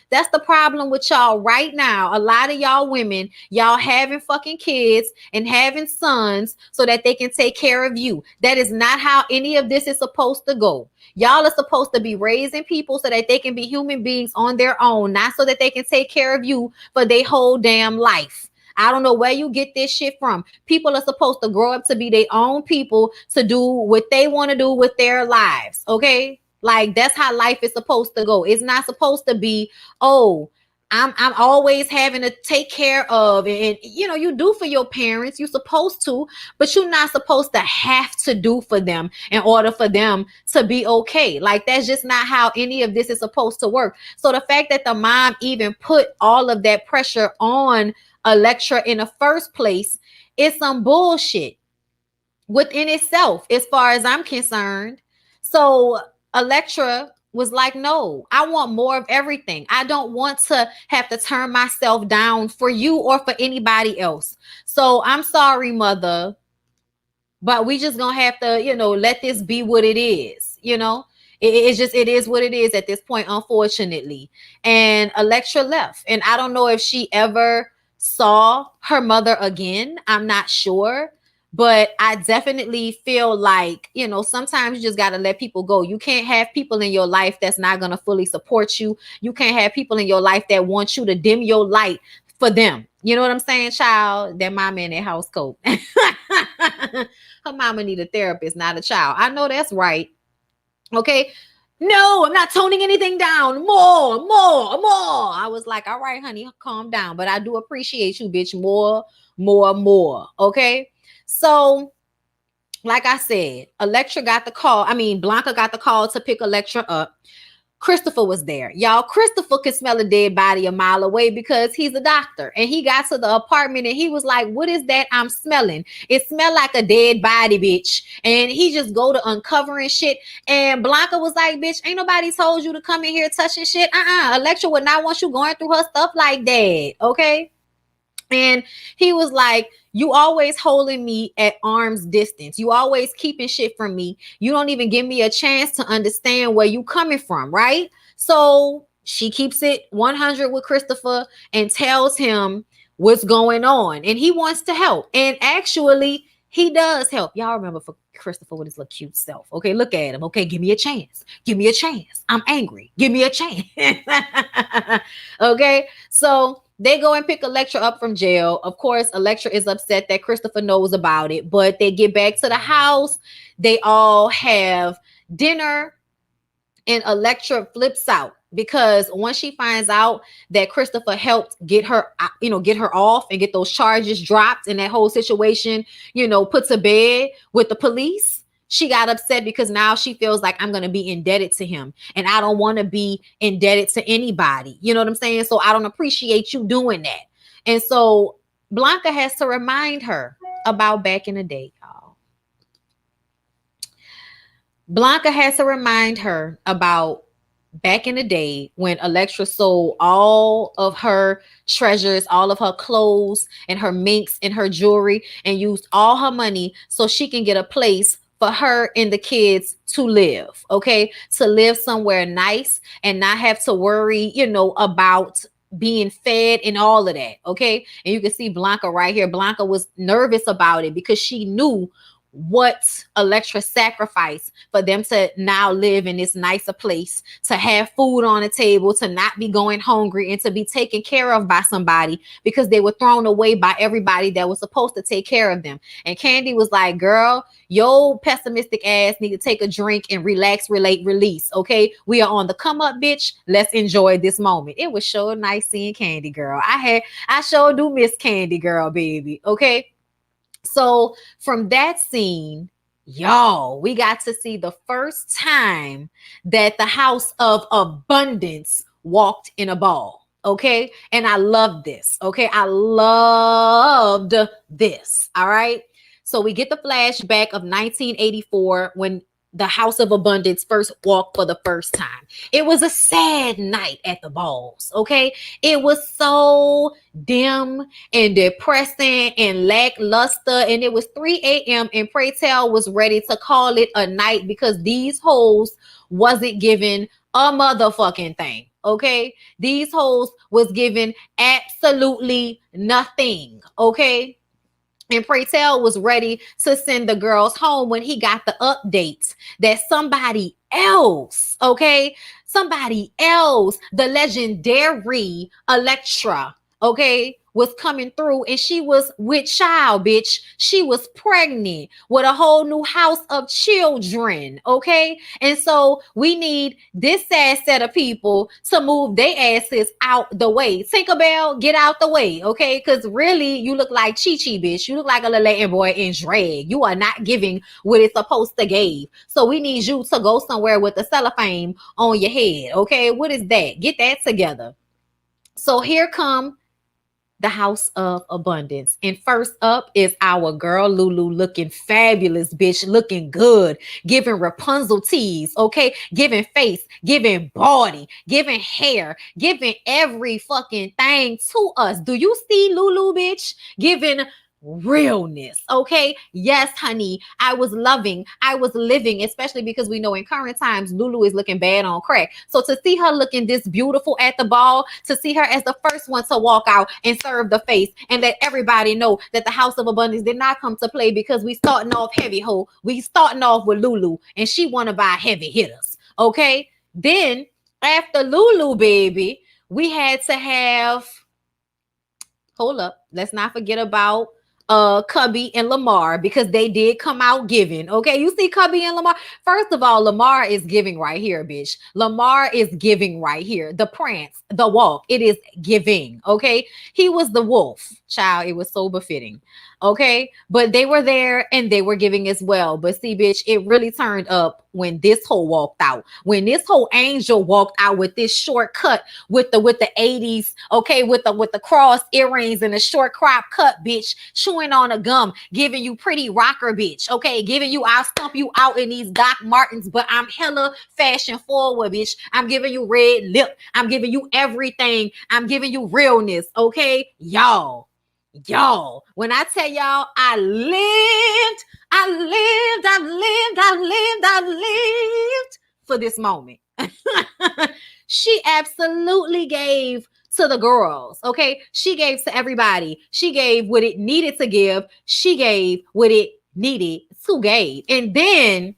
That's the problem with y'all right now. A lot of y'all women, y'all having fucking kids and having sons so that they can take care of you. That is not how any of this is supposed to go. Y'all are supposed to be raising people so that they can be human beings on their own, not so that they can take care of you for their whole damn life. I don't know where you get this shit from. People are supposed to grow up to be their own people, to do what they want to do with their lives. Okay. Like, that's how life is supposed to go. It's not supposed to be, oh, I'm always having to take care of, and you do for your parents, you're supposed to, but you're not supposed to have to do for them in order for them to be okay. Like, that's just not how any of this is supposed to work. So the fact that the mom even put all of that pressure on Electra in the first place is some bullshit within itself, as far as I'm concerned. So Electra was like, no, I want more of everything. I don't want to have to turn myself down for you or for anybody else. So I'm sorry, mother, but we just gonna have to, let this be what it is. It is what it is at this point, unfortunately. And Electra left. And I don't know if she ever saw her mother again. I'm not sure. But I definitely feel like, sometimes you just got to let people go. You can't have people in your life that's not going to fully support you. You can't have people in your life that want you to dim your light for them. You know what I'm saying, child? That mama in that house coat. Her mama need a therapist, not a child. I know that's right. Okay. No, I'm not toning anything down. More. I was like, all right, honey, calm down. But I do appreciate you, bitch. More. Okay. So, like I said, Blanca got the call to pick Electra up. Christopher was there. Y'all, Christopher could smell a dead body a mile away because he's a doctor. And he got to the apartment and he was like, what is that I'm smelling? It smelled like a dead body, bitch. And he just go to uncovering shit. And Blanca was like, bitch, ain't nobody told you to come in here touching shit. Electra would not want you going through her stuff like that. Okay. And he was like, you always holding me at arm's distance. You always keeping shit from me. You don't even give me a chance to understand where you coming from, right? So she keeps it 100 with Christopher and tells him what's going on, and he wants to help. And actually, he does help. Y'all remember for Christopher with his little cute self. Okay, look at him. Okay, give me a chance. Give me a chance. I'm angry. Give me a chance. Okay, so they go and pick Electra up from jail. Of course, Electra is upset that Christopher knows about it, but they get back to the house. They all have dinner, and Electra flips out because once she finds out that Christopher helped get her, get her off and get those charges dropped and that whole situation, put to bed with the police, she got upset because now she feels like I'm going to be indebted to him, and I don't want to be indebted to anybody. You know what I'm saying? So I don't appreciate you doing that. And so Blanca has to remind her about back in the day, y'all. Blanca has to remind her about back in the day when Electra sold all of her treasures, all of her clothes and her minks and her jewelry, and used all her money so she can get a place for her and the kids to live, okay? To live somewhere nice and not have to worry, about being fed and all of that, okay? And you can see Blanca right here. Blanca was nervous about it because she knew what Electra sacrificed for them to now live in this nicer place, to have food on the table, to not be going hungry, and to be taken care of by somebody because they were thrown away by everybody that was supposed to take care of them. And Candy was like, girl, your pessimistic ass need to take a drink and relax, relate, release. Okay, we are on the come up, bitch. Let's enjoy this moment. It was so nice seeing Candy Girl. I sure do miss Candy Girl, baby. Okay. So from that scene, y'all, we got to see the first time that the House of Abundance walked in a ball. Okay. And I love this. Okay. I loved this. All right. So we get the flashback of 1984 when the House of Abundance first walked for the first time. It was a sad night at the balls, okay? It was so dim and depressing and lackluster, and it was 3 a.m. and Pray Tell was ready to call it a night because these hoes wasn't giving a motherfucking thing, okay? These hoes was giving absolutely nothing, okay? And Pray Tell was ready to send the girls home when he got the updates that somebody else, okay, the legendary Electra, okay, was coming through, and she was with child, bitch. She was pregnant with a whole new house of children, okay? And so we need this sad set of people to move their asses out the way. Tinkerbell, get out the way, okay? Because really, you look like Chi-Chi, bitch. You look like a little Latin boy in drag. You are not giving what it's supposed to give. So we need you to go somewhere with the cellophane on your head, okay? What is that? Get that together. So here come the House of Abundance. And first up is our girl Lulu, looking fabulous, bitch, looking good, giving Rapunzel tease, okay? Giving face, giving body, giving hair, giving every fucking thing to us. Do you see Lulu, bitch? Giving realness, okay? Yes, honey, I was living, especially because we know in current times Lulu is looking bad on crack. So to see her looking this beautiful at the ball, to see her as the first one to walk out and serve the face and let everybody know that the House of Abundance did not come to play because we starting off heavy, ho. We starting off with Lulu, and she one of our heavy hitters, okay? Then after Lulu, baby, we had to have, hold up, let's not forget about Cubby and Lamar, because they did come out giving. Okay, you see Cubby and Lamar. First of all, Lamar is giving right here, bitch. Lamar is giving right here. The prance, the walk, it is giving. Okay, he was the wolf, child. It was so befitting. Okay, but they were there and they were giving as well. But see, bitch, it really turned up when this whole walked out. When this whole angel walked out with this short cut with the 80s, okay, with the cross earrings and the short crop cut, bitch, chewing on a gum, giving you pretty rocker, bitch, okay, giving you, I'll stump you out in these Doc Martens, but I'm hella fashion forward, bitch. I'm giving you red lip. I'm giving you everything. I'm giving you realness, okay, y'all. When I tell y'all, I lived for this moment. She absolutely gave to the girls. Okay. She gave to everybody. She gave what it needed to give. She gave what it needed to give. And then,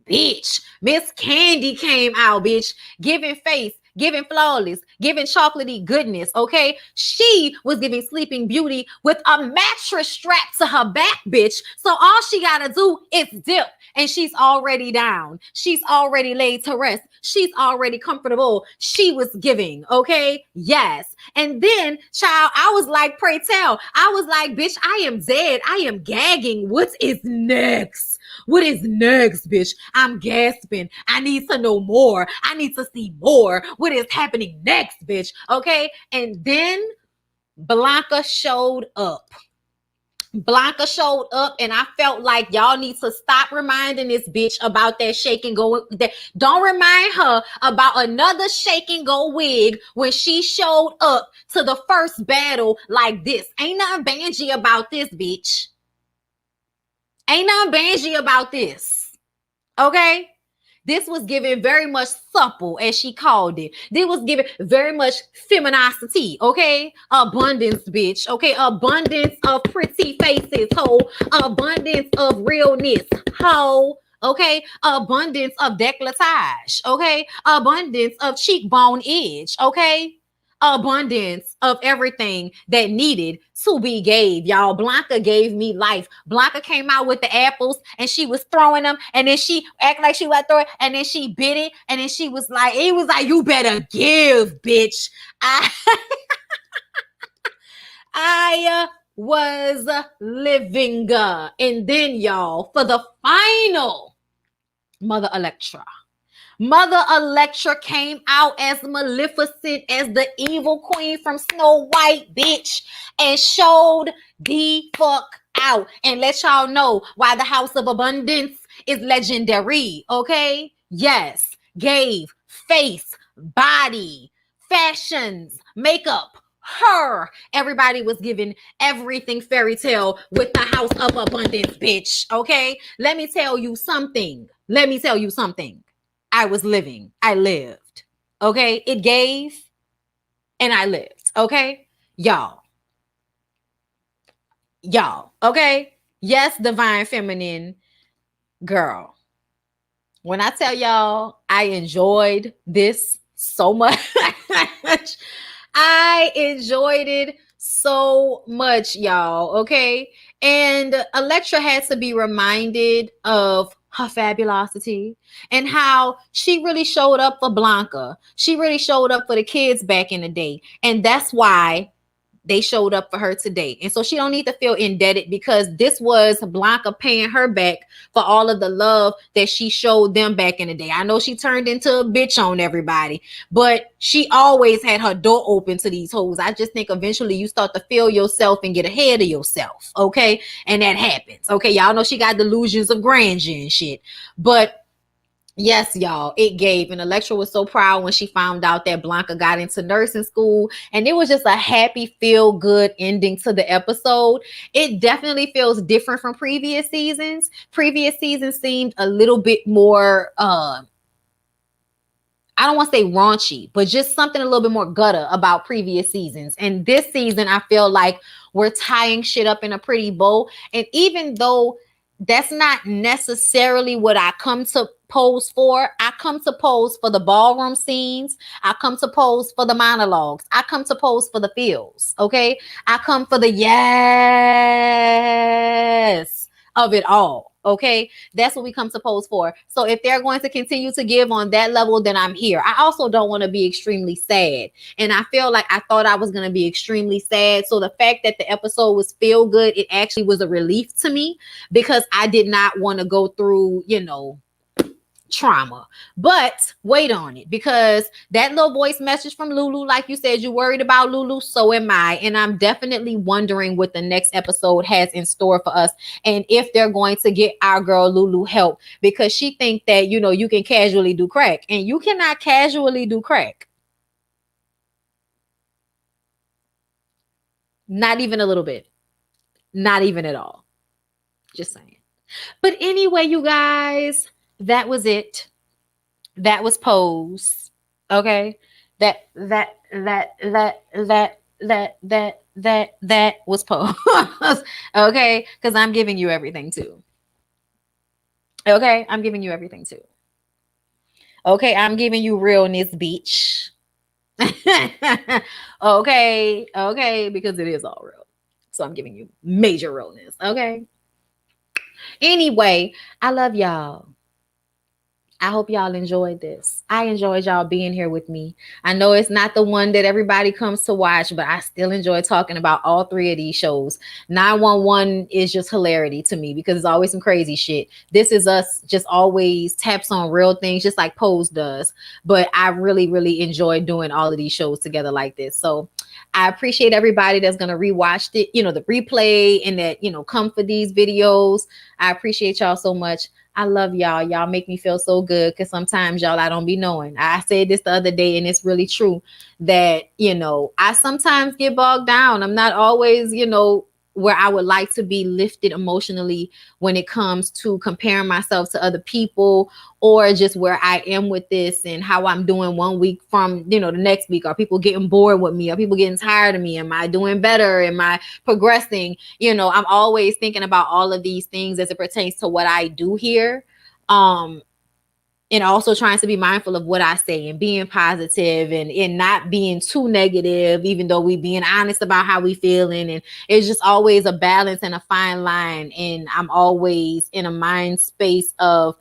bitch, Miss Candy came out, bitch, giving face, giving flawless, giving chocolatey goodness, okay? She was giving Sleeping Beauty with a mattress strapped to her back, bitch. So all she gotta do is dip, and she's already down. She's already laid to rest. She's already comfortable. She was giving, okay? Yes. And then, child, I was like, pray tell. I was like, bitch, I am dead. I am gagging. What is next? What is next, bitch? I'm gasping. I need to know more. I need to see more. What is happening next, bitch? Okay. And then Blanca showed up. Blanca showed up, and I felt like y'all need to stop reminding this bitch about that shake and go. Don't remind her about another shake and go wig when she showed up to the first battle like this. Ain't nothing bangy about this, bitch. Ain't nothing bangy about this. Okay? This was given very much supple, as she called it. This was given very much femininity, okay? Abundance, bitch, okay? Abundance of pretty faces, ho. Abundance of realness, ho. Okay? Abundance of décolletage, okay? Abundance of cheekbone edge, okay? Abundance of everything that needed to be gave, y'all. Blanca gave me life. Blanca came out with the apples and she was throwing them, and then she acted like she was throwing it, and then she bit it, and then she was like, it was like, you better give, bitch. I was living. And then, y'all, for the final, Mother Electra. Mother Electra came out as Maleficent, as the evil queen from Snow White, bitch, and showed the fuck out and let y'all know why the House of Abundance is legendary, okay? Yes, gave face, body, fashions, makeup, her. Everybody was given everything fairy tale with the House of Abundance, bitch, okay? Let me tell you something. I was living. I lived. Okay? It gave and I lived. Okay? Y'all. Okay? Yes, divine feminine girl. When I tell y'all I enjoyed this so much, I enjoyed it so much, y'all. Okay? And Electra had to be reminded of her fabulosity and how she really showed up for Blanca. She really showed up for the kids back in the day. And that's why they showed up for her today. And so she don't need to feel indebted, because this was Blanca paying her back for all of the love that she showed them back in the day. I know she turned into a bitch on everybody, but she always had her door open to these hoes. I just think eventually you start to feel yourself and get ahead of yourself. Okay. And that happens. Okay. Y'all know she got delusions of grandeur and shit, but yes, y'all, it gave. And Electra was so proud when she found out that Blanca got into nursing school. And it was just a happy, feel-good ending to the episode. It definitely feels different from previous seasons. Previous seasons seemed a little bit more, I don't want to say raunchy, but just something a little bit more gutter about previous seasons. And this season, I feel like we're tying shit up in a pretty bow. And even though that's not necessarily what I come to pose for, I come to pose for the ballroom scenes. I come to pose for the monologues. I come to pose for the feels. Okay. I come for the yes of it all. Okay. That's what we come to pose for. So if they're going to continue to give on that level, then I'm here. I also don't want to be extremely sad. And I feel like I thought I was going to be extremely sad. So the fact that the episode was feel good, it actually was a relief to me, because I did not want to go through, trauma. But wait on it, because that little voice message from Lulu, like you said, you worried about Lulu, so am I. And I'm definitely wondering what the next episode has in store for us, and if they're going to get our girl Lulu help, because she think that, you can casually do crack, and you cannot casually do crack. Not even a little bit. Not even at all. Just saying. But anyway, you guys, that was it. That was Pose. Okay. That was post. Okay, because I'm giving you everything too. Okay, I'm giving you everything too. Okay, I'm giving you realness, beach. Okay, because it is all real. So I'm giving you major realness. Okay. Anyway, I love y'all. I hope y'all enjoyed this. I enjoyed y'all being here with me. I know it's not the one that everybody comes to watch, but I still enjoy talking about all three of these shows. 911 is just hilarity to me because it's always some crazy shit. This Is Us just always taps on real things, just like Pose does. But I really, really enjoy doing all of these shows together like this. So I appreciate everybody that's going to rewatch it, the replay and that, come for these videos. I appreciate y'all so much. I love y'all. Y'all make me feel so good because sometimes y'all I don't be knowing. I said this the other day and it's really true that, I sometimes get bogged down. I'm not always, where I would like to be lifted emotionally when it comes to comparing myself to other people or just where I am with this and how I'm doing one week from, the next week. Are people getting bored with me? Are people getting tired of me? Am I doing better? Am I progressing? I'm always thinking about all of these things as it pertains to what I do here. And also trying to be mindful of what I say and being positive and not being too negative, even though we being honest about how we feeling. And it's just always a balance and a fine line. And I'm always in a mind space of,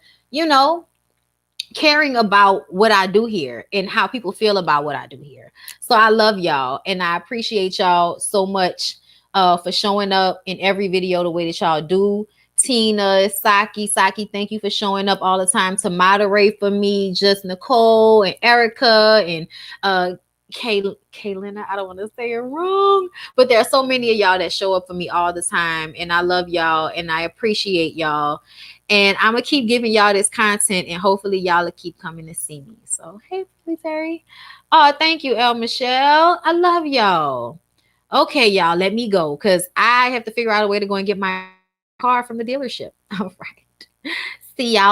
caring about what I do here and how people feel about what I do here. So I love y'all and I appreciate y'all so much for showing up in every video the way that y'all do. Tina, Saki, thank you for showing up all the time to moderate for me. Just Nicole and Erica and Kaylina, I don't want to say it wrong, but there are so many of y'all that show up for me all the time, and I love y'all and I appreciate y'all. And I'm gonna keep giving y'all this content, and hopefully y'all will keep coming to see me. So hey, Terry. Oh, thank you, El Michelle. I love y'all. Okay, y'all, let me go because I have to figure out a way to go and get my car from the dealership. All right. See y'all.